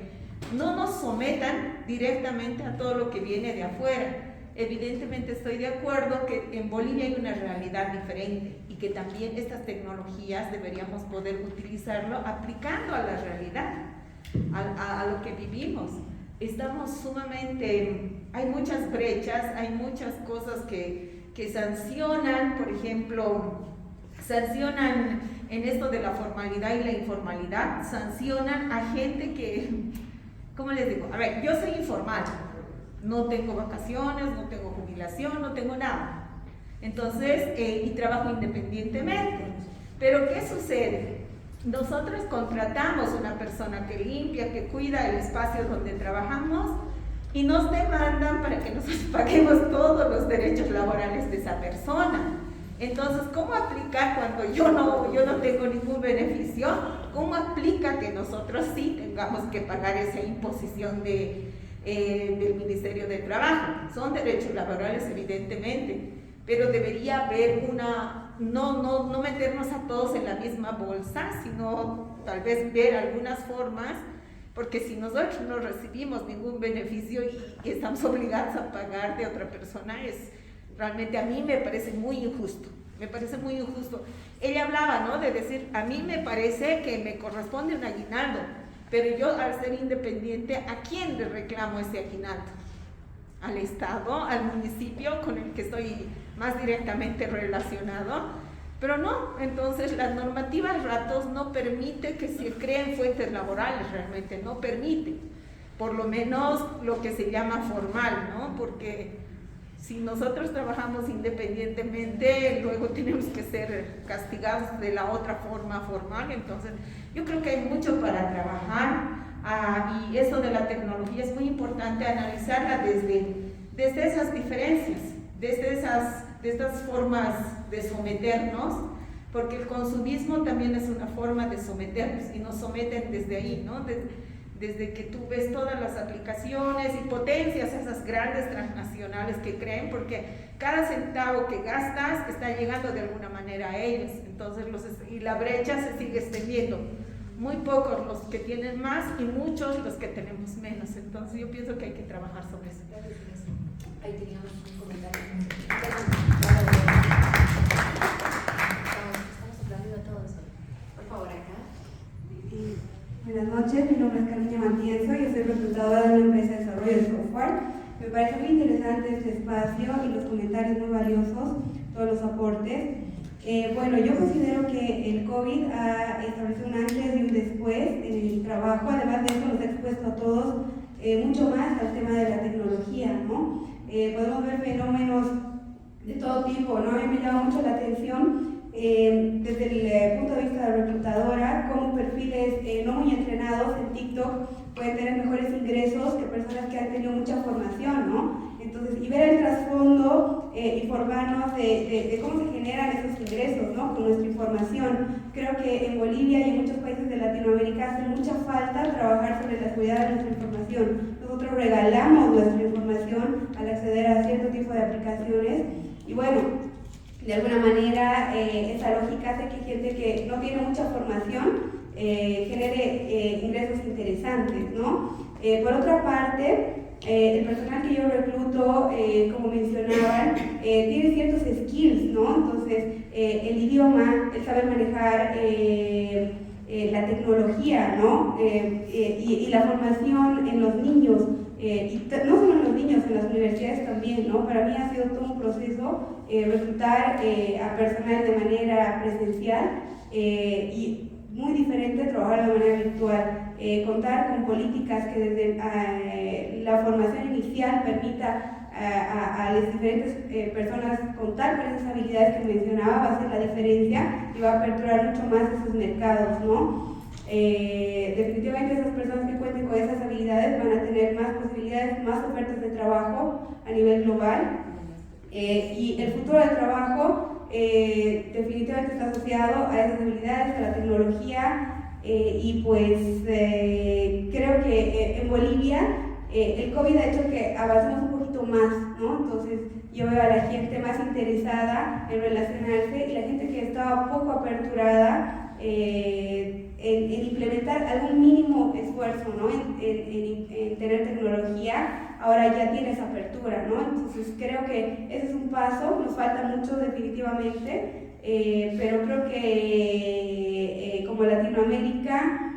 no nos sometan directamente a todo lo que viene de afuera. Evidentemente estoy de acuerdo que en Bolivia hay una realidad diferente y que también estas tecnologías deberíamos poder utilizarlo aplicando a la realidad, a lo que vivimos. Estamos sumamente, hay muchas brechas, hay muchas cosas que sancionan, por ejemplo, sancionan en esto de la formalidad y la informalidad, sancionan a gente que, ¿cómo les digo? A ver, yo soy informal, no tengo vacaciones, no tengo jubilación, no tengo nada. Entonces, y trabajo independientemente. Pero ¿qué sucede? Nosotros contratamos una persona que limpia, que cuida el espacio donde trabajamos y nos demandan para que nosotros paguemos todos los derechos laborales de esa persona. Entonces, ¿cómo aplicar cuando yo no tengo ningún beneficio? ¿Cómo aplica que nosotros sí tengamos que pagar esa imposición del Ministerio de Trabajo? Son derechos laborales, evidentemente, pero debería haber no meternos a todos en la misma bolsa, sino tal vez ver algunas formas, porque si nosotros no recibimos ningún beneficio y estamos obligados a pagar de otra persona, realmente a mí me parece muy injusto, Ella hablaba, ¿no?, de decir, a mí me parece que me corresponde un aguinaldo, pero yo al ser independiente, ¿a quién le reclamo ese aguinaldo? ¿Al Estado, al municipio con el que estoy más directamente relacionado? Pero no, entonces la normativa a ratos no permite que se creen fuentes laborales, realmente no permite, por lo menos lo que se llama formal, ¿no? Porque si nosotros trabajamos independientemente, luego tenemos que ser castigados de la otra forma formal. Entonces yo creo que hay mucho para trabajar, y eso de la tecnología es muy importante analizarla desde esas diferencias, desde estas formas de someternos, porque el consumismo también es una forma de someternos y nos someten desde ahí, ¿no? Desde que tú ves todas las aplicaciones y potencias esas grandes transnacionales que creen, porque cada centavo que gastas está llegando de alguna manera a ellos. Entonces y la brecha se sigue extendiendo. Muy pocos los que tienen más y muchos los que tenemos menos. Entonces yo pienso que hay que trabajar sobre eso. Ahí teníamos un comentario. Estamos aplaudiendo a todos. Por favor, acá. Buenas noches, mi nombre es Carmiña Matienzo, yo soy reclutadora de una empresa de desarrollo de software. Me parece muy interesante este espacio y los comentarios muy valiosos, todos los aportes. Bueno, yo considero que el COVID ha establecido un antes y un después en el trabajo. Además de eso, nos ha expuesto a todos mucho más al tema de la tecnología, ¿no? Podemos ver fenómenos de todo tipo, ¿no? A mí me llama mucho la atención desde el punto de vista de reclutadora, cómo perfiles no muy entrenados en TikTok pueden tener mejores ingresos que personas que han tenido mucha formación, ¿no? Entonces, y ver el trasfondo, informarnos de cómo se generan esos ingresos, ¿no?, con nuestra información. Creo que en Bolivia y en muchos países de Latinoamérica hace mucha falta trabajar sobre la seguridad de nuestra información. Nosotros regalamos nuestra información al acceder a cierto tipo de aplicaciones y bueno, de alguna manera esa lógica hace que gente que no tiene mucha formación genere ingresos interesantes, ¿no? Por otra parte, el personal que yo recluto, como mencionaban, tiene ciertos skills, ¿no? Entonces, el idioma, el saber manejar la tecnología, ¿no? Y la formación en los niños, y no solo en los niños, en las universidades también, ¿no? Para mí ha sido todo un proceso reclutar a personal de manera presencial y muy diferente trabajar de manera virtual. Contar con políticas que desde la formación inicial permita a las diferentes personas contar con esas habilidades que mencionaba va a hacer la diferencia y va a aperturar mucho más esos mercados, ¿no? Definitivamente esas personas que cuenten con esas habilidades van a tener más posibilidades, más ofertas de trabajo a nivel global. Y el futuro del trabajo definitivamente está asociado a esas habilidades, a la tecnología, y pues creo que en Bolivia el COVID ha hecho que avancemos un poquito más, ¿no? Entonces yo veo a la gente más interesada en relacionarse y la gente que estaba poco aperturada en implementar algún mínimo esfuerzo, ¿no? en tener tecnología, ahora ya tiene esa apertura, ¿no? Entonces creo que ese es un paso, nos falta mucho definitivamente, pero creo que como Latinoamérica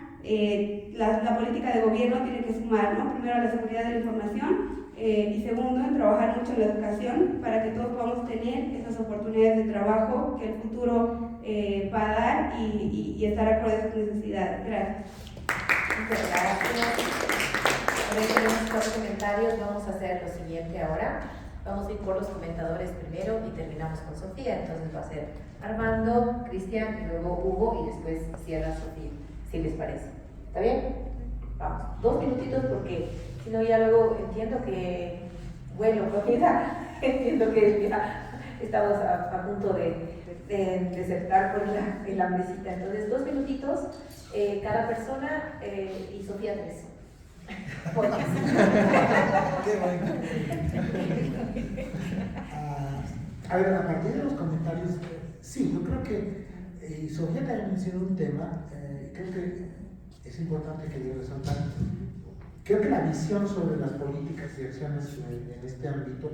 la política de gobierno tiene que sumar, ¿no? Primero a la seguridad de la información y segundo en trabajar mucho en la educación para que todos podamos tener esas oportunidades de trabajo que el futuro va a dar y estar acorde a sus necesidades. Gracias. Muchas gracias. Ahora tenemos 4 comentarios. Vamos a hacer lo siguiente ahora. Vamos a ir por los comentadores primero y terminamos con Sofía. Entonces va a ser Armando, Cristian y luego Hugo y después cierra Sofía, si les parece. ¿Está bien? Vamos, 2 minutitos porque si no ya luego entiendo que comida, entiendo que ya estamos a punto de desertar por el hambrecita. Entonces 2 minutitos cada persona y Sofía 3. A ver, a partir de los comentarios, sí, yo creo que Sofía también mencionó un tema, creo que es importante que yo resaltar. Creo que la visión sobre las políticas y acciones en este ámbito,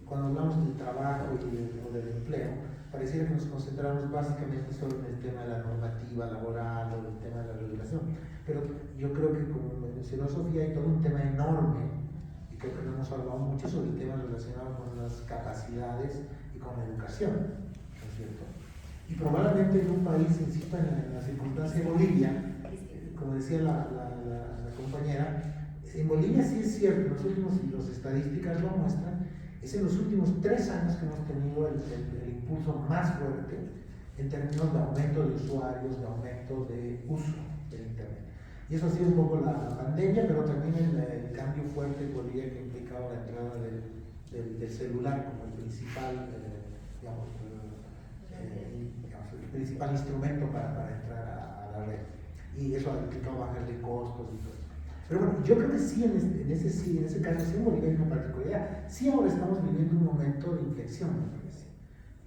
cuando hablamos del trabajo o del empleo, pareciera que nos concentramos básicamente solo en el tema de la normativa laboral o del tema de la regulación. Pero yo creo que, como mencionó Sofía, hay todo un tema enorme, y creo que no hemos hablado mucho sobre el tema relacionado con las capacidades y con la educación, ¿no es cierto? Y probablemente en un país, insisto, en la circunstancia de Bolivia, como decía la compañera, en Bolivia sí es cierto, y las estadísticas lo muestran, es en los últimos 3 años que hemos tenido el impulso más fuerte en términos de aumento de usuarios, de aumento de uso del Internet. Y eso ha sido un poco la pandemia, pero también el cambio fuerte en Bolivia que ha implicado la entrada del celular como el principal, el principal instrumento para entrar a la red. Y eso ha implicado bajas de costos y todo. Pero bueno, yo creo que sí, en ese caso, sí en Bolivia hay una particularidad. Sí, ahora estamos viviendo un momento de inflexión, me parece,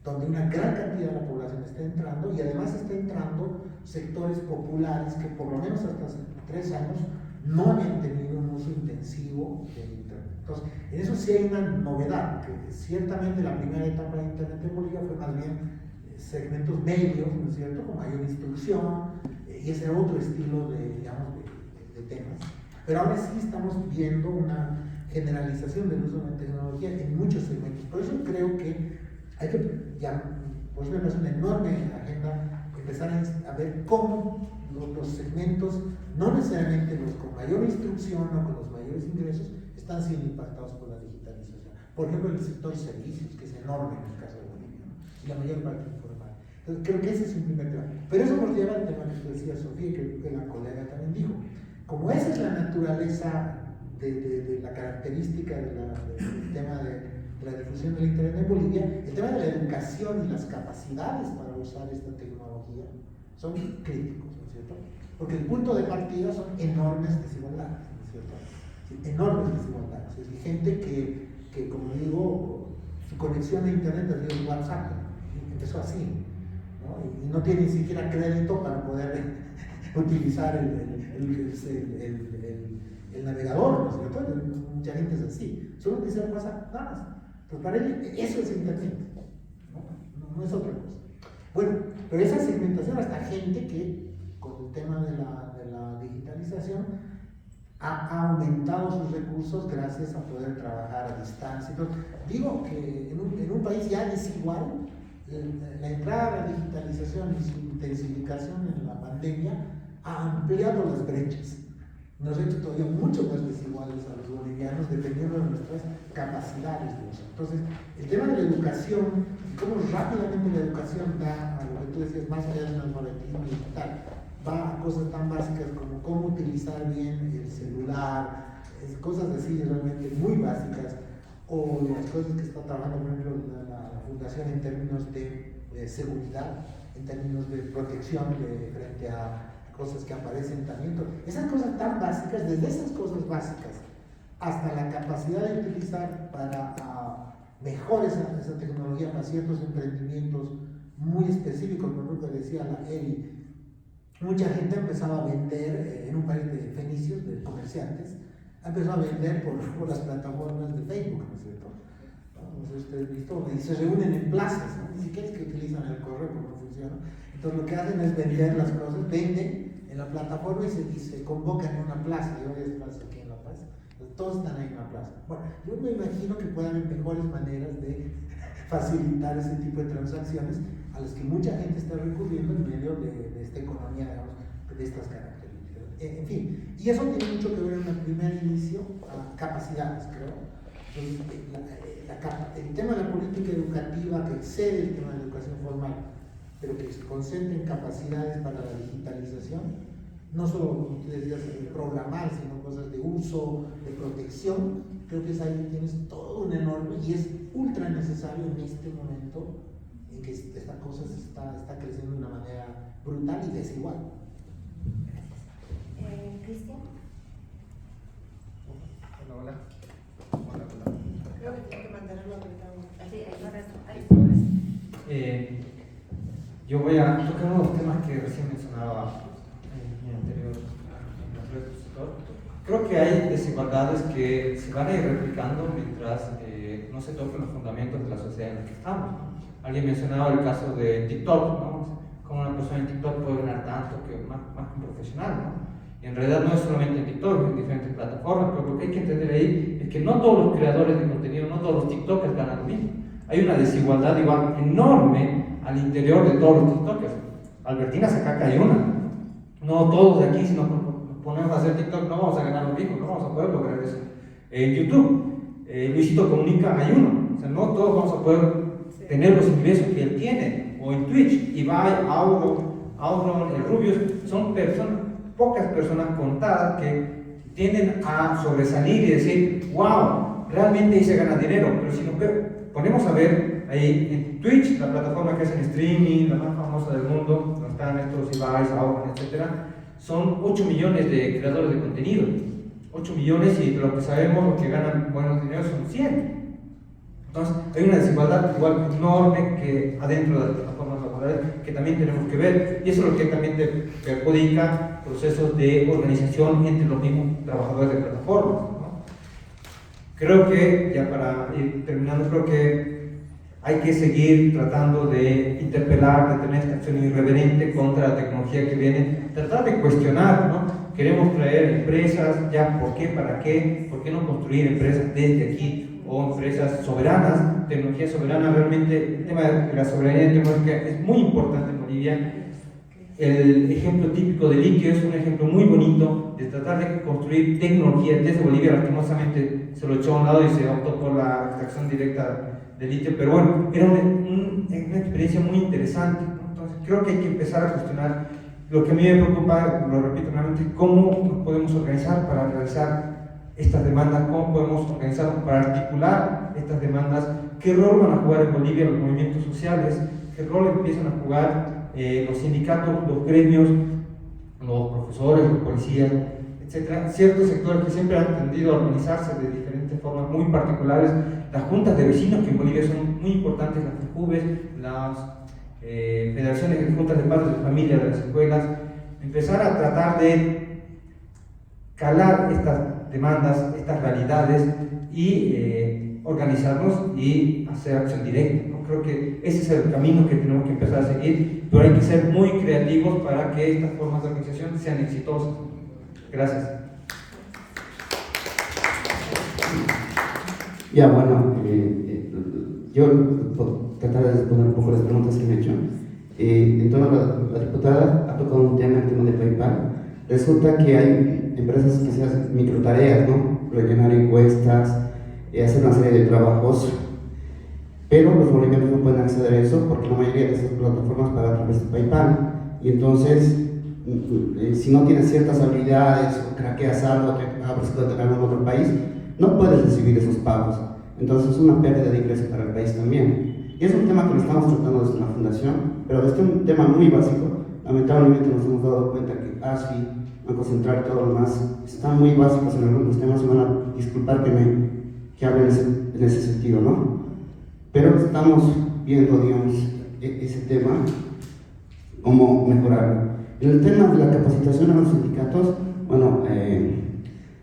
donde una gran cantidad de la población está entrando y además está entrando sectores populares que por lo menos hasta hace 3 años no habían tenido un uso intensivo de Internet. Entonces, en eso sí hay una novedad, que ciertamente la primera etapa de Internet en Bolivia fue más bien segmentos medios, ¿no es cierto?, con mayor instrucción, y ese otro estilo de temas. Pero ahora sí estamos viendo una generalización del uso de la tecnología en muchos segmentos. Por eso creo que hay que, pues me parece una enorme agenda, empezar a ver cómo los segmentos, no necesariamente los con mayor instrucción o con los mayores ingresos, están siendo impactados por la digitalización. Por ejemplo, el sector servicios, que es enorme en el caso de Bolivia, ¿no? Y la mayor parte informal. Entonces, creo que ese es un primer tema. Pero eso nos lleva al tema que tú decías, Sofía, y que la colega también dijo. Como esa es la naturaleza de la característica del tema de la difusión del Internet en Bolivia, el tema de la educación y las capacidades para usar esta tecnología son críticos, ¿no es cierto? Porque el punto de partida son enormes desigualdades, ¿no es cierto? Sí, enormes desigualdades. Es decir, gente que, como digo, su conexión a Internet ha sido WhatsApp, ¿no? Empezó así, ¿no? Y no tiene ni siquiera crédito para poder utilizar el navegador, ¿no es cierto? Mucha gente es así, solo utiliza WhatsApp, nada más. Pero para él eso es Internet, no es otra cosa. Bueno, pero esa segmentación, hasta gente que con el tema de la digitalización ha aumentado sus recursos gracias a poder trabajar a distancia. Entonces, digo que en un país ya desigual, la entrada a la digitalización y su intensificación en la pandemia ha ampliado las brechas. Nos ha hecho todavía mucho más desiguales a los bolivianos dependiendo de nuestras capacidades de uso. Entonces, el tema de la educación y cómo rápidamente la educación da a lo que tú decías, más allá del analfabetismo digital, va a cosas tan básicas como cómo utilizar bien el celular, cosas así realmente muy básicas, o las cosas que está trabajando, por ejemplo, la fundación en términos de seguridad, en términos de protección frente a cosas que aparecen también. Esas cosas tan básicas, desde esas cosas básicas hasta la capacidad de utilizar para mejor esa tecnología para ciertos emprendimientos muy específicos, por ejemplo, que decía la Eri, mucha gente empezaba a vender en un país de fenicios, de comerciantes, empezó a vender por las plataformas de Facebook, ¿no es cierto? No sé si ustedes han visto, y se reúnen en plazas, ¿no? Ni siquiera es que utilizan el correo porque no funciona. Entonces lo que hacen es vender las cosas, venden en la plataforma y se convocan en una plaza. Yo voy a plaza aquí en La Paz, entonces, todos están ahí en una plaza. Bueno, yo me imagino que puedan haber mejores maneras de facilitar ese tipo de transacciones a las que mucha gente está recurriendo en medio de esta economía, digamos, de estas características. En fin, y eso tiene mucho que ver en el primer inicio a capacidades, creo. Entonces, el tema de la política educativa que excede el tema de la educación formal, pero que se concentra en capacidades para la digitalización, no solo, como tú decías, programar, sino cosas de uso, de protección, creo que es ahí tienes todo un enorme, y es ultra necesario en este momento en que esta cosa está creciendo de una manera brutal y desigual. Cristian. Hola. Creo que tiene que mantenerlo apretado. Yo voy a tocar uno de los temas que recién mencionaba en mi anterior expositor. Creo que hay desigualdades que se van a ir replicando mientras no se toquen los fundamentos de la sociedad en la que estamos. Alguien mencionaba el caso de TikTok, ¿no? Como una persona en TikTok puede ganar tanto que más que un profesional, ¿no? Y en realidad no es solamente en TikTok, en diferentes plataformas, pero lo que hay que entender ahí es que no todos los creadores de contenido, no todos los TikTokers ganan lo mismo. Hay una desigualdad igual enorme al interior de todos los TikTokers. Albertina Sacaca hay una. No todos de aquí, si nos ponemos a hacer TikTok, no vamos a ganar lo mismo, no vamos a poder lograr eso. En YouTube, Luisito Comunica hay uno. O sea, no todos vamos a poder tener los ingresos que él tiene. O en Twitch, Ibai, Auron, el Rubius, son pocas personas contadas que tienden a sobresalir y decir, wow, realmente ahí se gana dinero. Pero si nos ponemos a ver ahí en Twitch, la plataforma que hacen streaming, la más famosa del mundo, donde están estos Ibai, Auron, etc., son 8 millones de creadores de contenido. 8 millones, y de lo que sabemos, los que ganan buenos dineros son 100. Entonces, hay una desigualdad igual enorme que adentro de las plataformas laborales que también tenemos que ver, y eso es lo que también te perjudica procesos de organización entre los mismos trabajadores de plataformas, ¿no? Creo que, ya para ir terminando, creo que hay que seguir tratando de interpelar, de tener esta acción irreverente contra la tecnología que viene, tratar de cuestionar, ¿no? Queremos traer empresas, ya, ¿por qué? ¿Para qué? ¿Por qué no construir empresas desde aquí? O empresas soberanas, tecnología soberana. Realmente el tema de la soberanía tecnológica es muy importante en Bolivia. El ejemplo típico de litio es un ejemplo muy bonito de tratar de construir tecnología desde Bolivia. Lastimosamente se lo echó a un lado y se optó por la extracción directa de litio, pero bueno, era una experiencia muy interesante, ¿no? Entonces creo que hay que empezar a cuestionar. Lo que a mí me preocupa, lo repito nuevamente, cómo nos podemos organizar para realizar estas demandas, cómo podemos organizarnos para articular estas demandas, qué rol van a jugar en Bolivia los movimientos sociales, qué rol empiezan a jugar los sindicatos, los gremios, los profesores, los policías, etc. Ciertos sectores que siempre han tendido a organizarse de diferentes formas muy particulares, las juntas de vecinos, que en Bolivia son muy importantes, las FEJUVES, las federaciones de juntas de padres de familia de las escuelas, empezar a tratar de calar estas demandas, estas realidades y organizarnos y hacer acción directa, ¿no? Creo que ese es el camino que tenemos que empezar a seguir, pero hay que ser muy creativos para que estas formas de organización sean exitosas. Gracias. Ya, bueno, yo tratar de responder un poco las preguntas que me he hecho. Entonces, la diputada ha tocado un tema, el tema de PayPal. Resulta que hay empresas que se hacen microtareas, ¿no? Rellenar encuestas, hacer una serie de trabajos, pero los bolivianos no pueden acceder a eso porque la mayoría de esas plataformas pagan a través de PayPal. Y entonces si no tienes ciertas habilidades o craqueas algo, abres cuenta en algún otro país, no puedes recibir esos pagos. Entonces es una pérdida de ingresos para el país también. Y es un tema que lo estamos tratando desde la fundación, pero desde un tema muy básico. Lamentablemente nos hemos dado cuenta que ASFI, Banco Central y todo lo demás están muy básicos en algunos temas y van a disculpar que hable en ese sentido, ¿no? Pero estamos viendo, digamos, ese tema, cómo mejorarlo. En el tema de la capacitación a los sindicatos, bueno,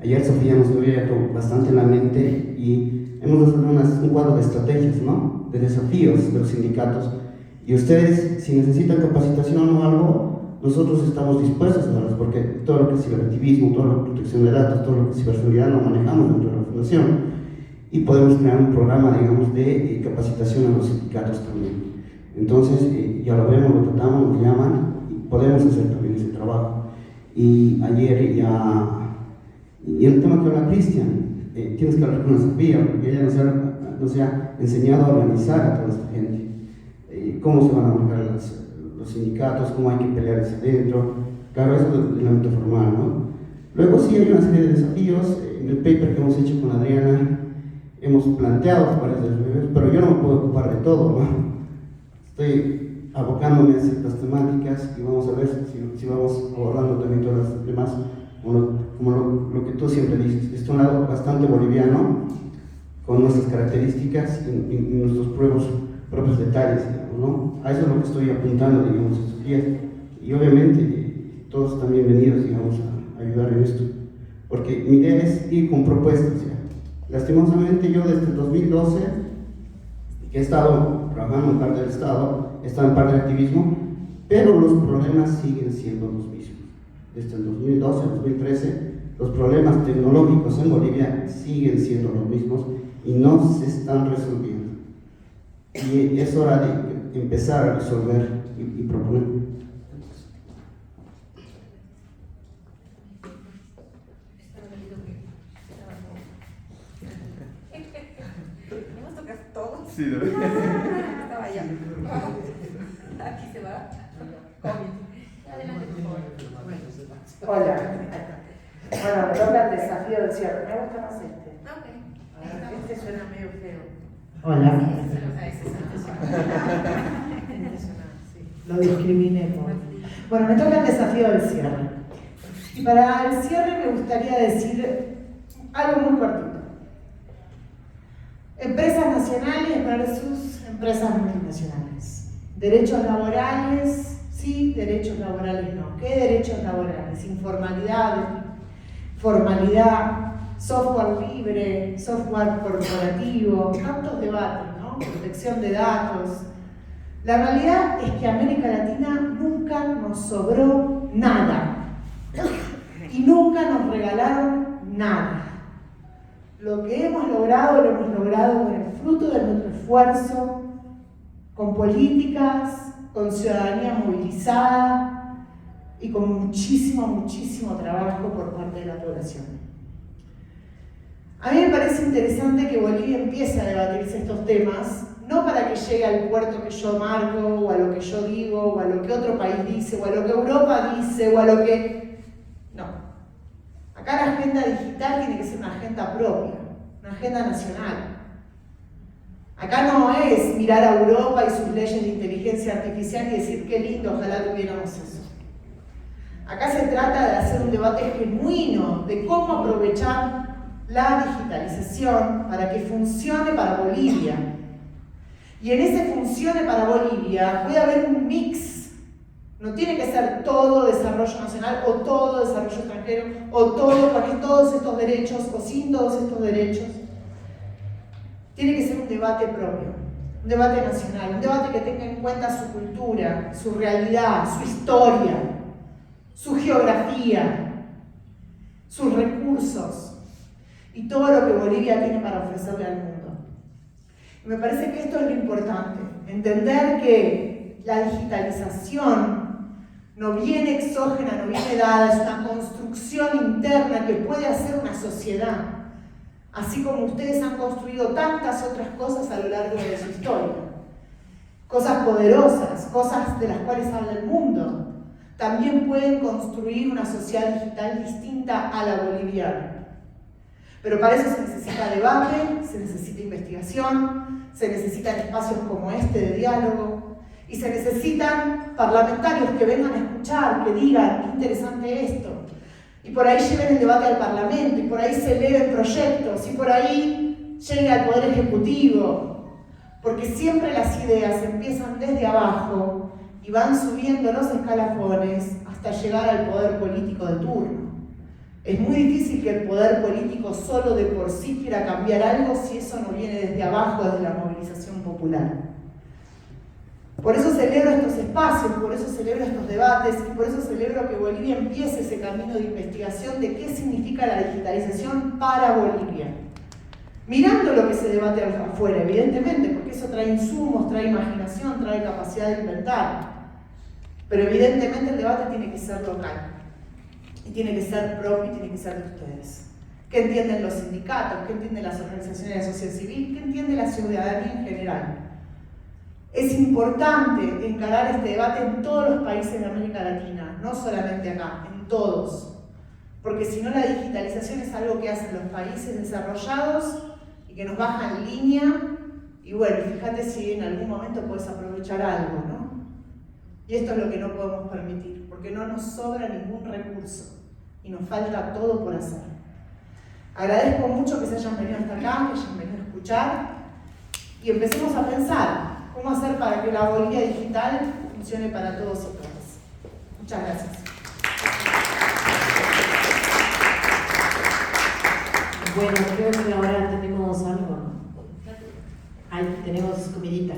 ayer Sofía nos había abierto bastante la mente y hemos desarrollado un cuadro de estrategias, ¿no? De desafíos de los sindicatos. Y ustedes, si necesitan capacitación o algo, nosotros estamos dispuestos a darlos, porque todo lo que es ciberactivismo, toda la protección de datos, todo lo que es ciberseguridad lo manejamos dentro de la fundación. Y podemos crear un programa, digamos, de capacitación a los sindicatos también. Entonces, ya lo vemos, lo tratamos, nos llaman y podemos hacer también ese trabajo. Y ayer ya, y el tema que habla Cristian, tienes que hablar con la Sofía, porque ella nos ha enseñado a organizar a toda esta gente. Cómo se van a manejar los sindicatos, cómo hay que pelear hacia adentro. Claro, eso es el ámbito formal, ¿no? Luego sí hay una serie de desafíos. En el paper que hemos hecho con Adriana, hemos planteado varios desafíos, pero yo no me puedo ocupar de todo, ¿no? Estoy abocándome a ciertas temáticas y vamos a ver si vamos abordando también todas las demás, como lo que tú siempre dices. Es un lado bastante boliviano, con nuestras características y nuestros propios detalles, digamos, ¿no? A eso es lo que estoy apuntando, digamos, estos días. Y obviamente todos están bienvenidos, digamos, a ayudar en esto, porque mi idea es ir con propuestas, ¿ya? Lastimosamente yo desde el 2012, que he estado trabajando en parte del Estado, he estado en parte del activismo, pero los problemas siguen siendo los mismos. Desde el 2012 al 2013, los problemas tecnológicos en Bolivia siguen siendo los mismos y no se están resolviendo. Y es hora de empezar a resolver y proponer. ¿Vamos a tocar todo? Sí, ¿no? Estaba allá. Aquí se va. Adelante, por favor. Hola. Bueno, me toca el desafío del cierre. Me gusta más este. Ok. Este suena medio feo. Hola. Lo discriminé. Bueno, me toca el desafío del cierre. Y para el cierre me gustaría decir algo muy cortito. Empresas nacionales versus empresas multinacionales. Derechos laborales, sí, derechos laborales no. ¿Qué derechos laborales? Informalidad, formalidad, software libre, software corporativo, tantos debates, ¿no? Protección de datos. La realidad es que América Latina nunca nos sobró nada y nunca nos regalaron nada. Lo que hemos logrado, lo hemos logrado con el fruto de nuestro esfuerzo, con políticas, con ciudadanía movilizada y con muchísimo trabajo por parte de la población. A mí me parece interesante que Bolivia empiece a debatirse estos temas, no para que llegue al puerto que yo marco, o a lo que yo digo, o a lo que otro país dice, o a lo que Europa dice, o a lo que... No. Acá la agenda digital tiene que ser una agenda propia, una agenda nacional. Acá no es mirar a Europa y sus leyes de inteligencia artificial y decir qué lindo, ojalá tuviéramos eso. Acá se trata de hacer un debate genuino de cómo aprovechar la digitalización para que funcione para Bolivia. Y en ese funcione para Bolivia puede haber un mix. No tiene que ser todo desarrollo nacional o todo desarrollo extranjero o todo con todos estos derechos o sin todos estos derechos. Tiene que ser un debate propio, un debate nacional, un debate que tenga en cuenta su cultura, su realidad, su historia, su geografía, sus recursos y todo lo que Bolivia tiene para ofrecerle al mundo. Y me parece que esto es lo importante, entender que la digitalización no viene exógena, no viene dada, es una construcción interna que puede hacer una sociedad, así como ustedes han construido tantas otras cosas a lo largo de su historia. Cosas poderosas, cosas de las cuales habla el mundo, también pueden construir una sociedad digital distinta a la boliviana. Pero para eso se necesita debate, se necesita investigación, se necesitan espacios como este de diálogo y se necesitan parlamentarios que vengan a escuchar, que digan, qué interesante esto. Y por ahí lleven el debate al Parlamento, y por ahí se eleven proyectos, y por ahí llegue al Poder Ejecutivo. Porque siempre las ideas empiezan desde abajo y van subiendo los escalafones hasta llegar al poder político de turno. Es muy difícil que el poder político solo de por sí quiera cambiar algo si eso no viene desde abajo, desde la movilización popular. Por eso celebro estos espacios, por eso celebro estos debates y por eso celebro que Bolivia empiece ese camino de investigación de qué significa la digitalización para Bolivia. Mirando lo que se debate afuera, evidentemente, porque eso trae insumos, trae imaginación, trae capacidad de inventar. Pero evidentemente el debate tiene que ser local. Y tiene que ser propio y tiene que ser de ustedes. ¿Qué entienden los sindicatos? ¿Qué entienden las organizaciones de la sociedad civil? ¿Qué entiende la ciudadanía en general? Es importante encarar este debate en todos los países de América Latina, no solamente acá, en todos. Porque si no, la digitalización es algo que hacen los países desarrollados y que nos baja en línea. Y bueno, fíjate si en algún momento puedes aprovechar algo, ¿no? Y esto es lo que no podemos permitir, porque no nos sobra ningún recurso y nos falta todo por hacer. Agradezco mucho que se hayan venido hasta acá, que hayan venido a escuchar y empecemos a pensar cómo hacer para que la Bolivia digital funcione para todos y todas. Muchas gracias. Bueno, creo que ahora tenemos algo, ¿no? Ahí tenemos comidita.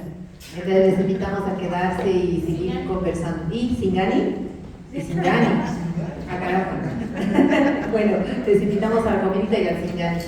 Entonces les invitamos a quedarse y seguir conversando. ¿Y Singani? ¿Y Singani? Ah, caramba. Bueno, les invitamos a la comidita y al Singani.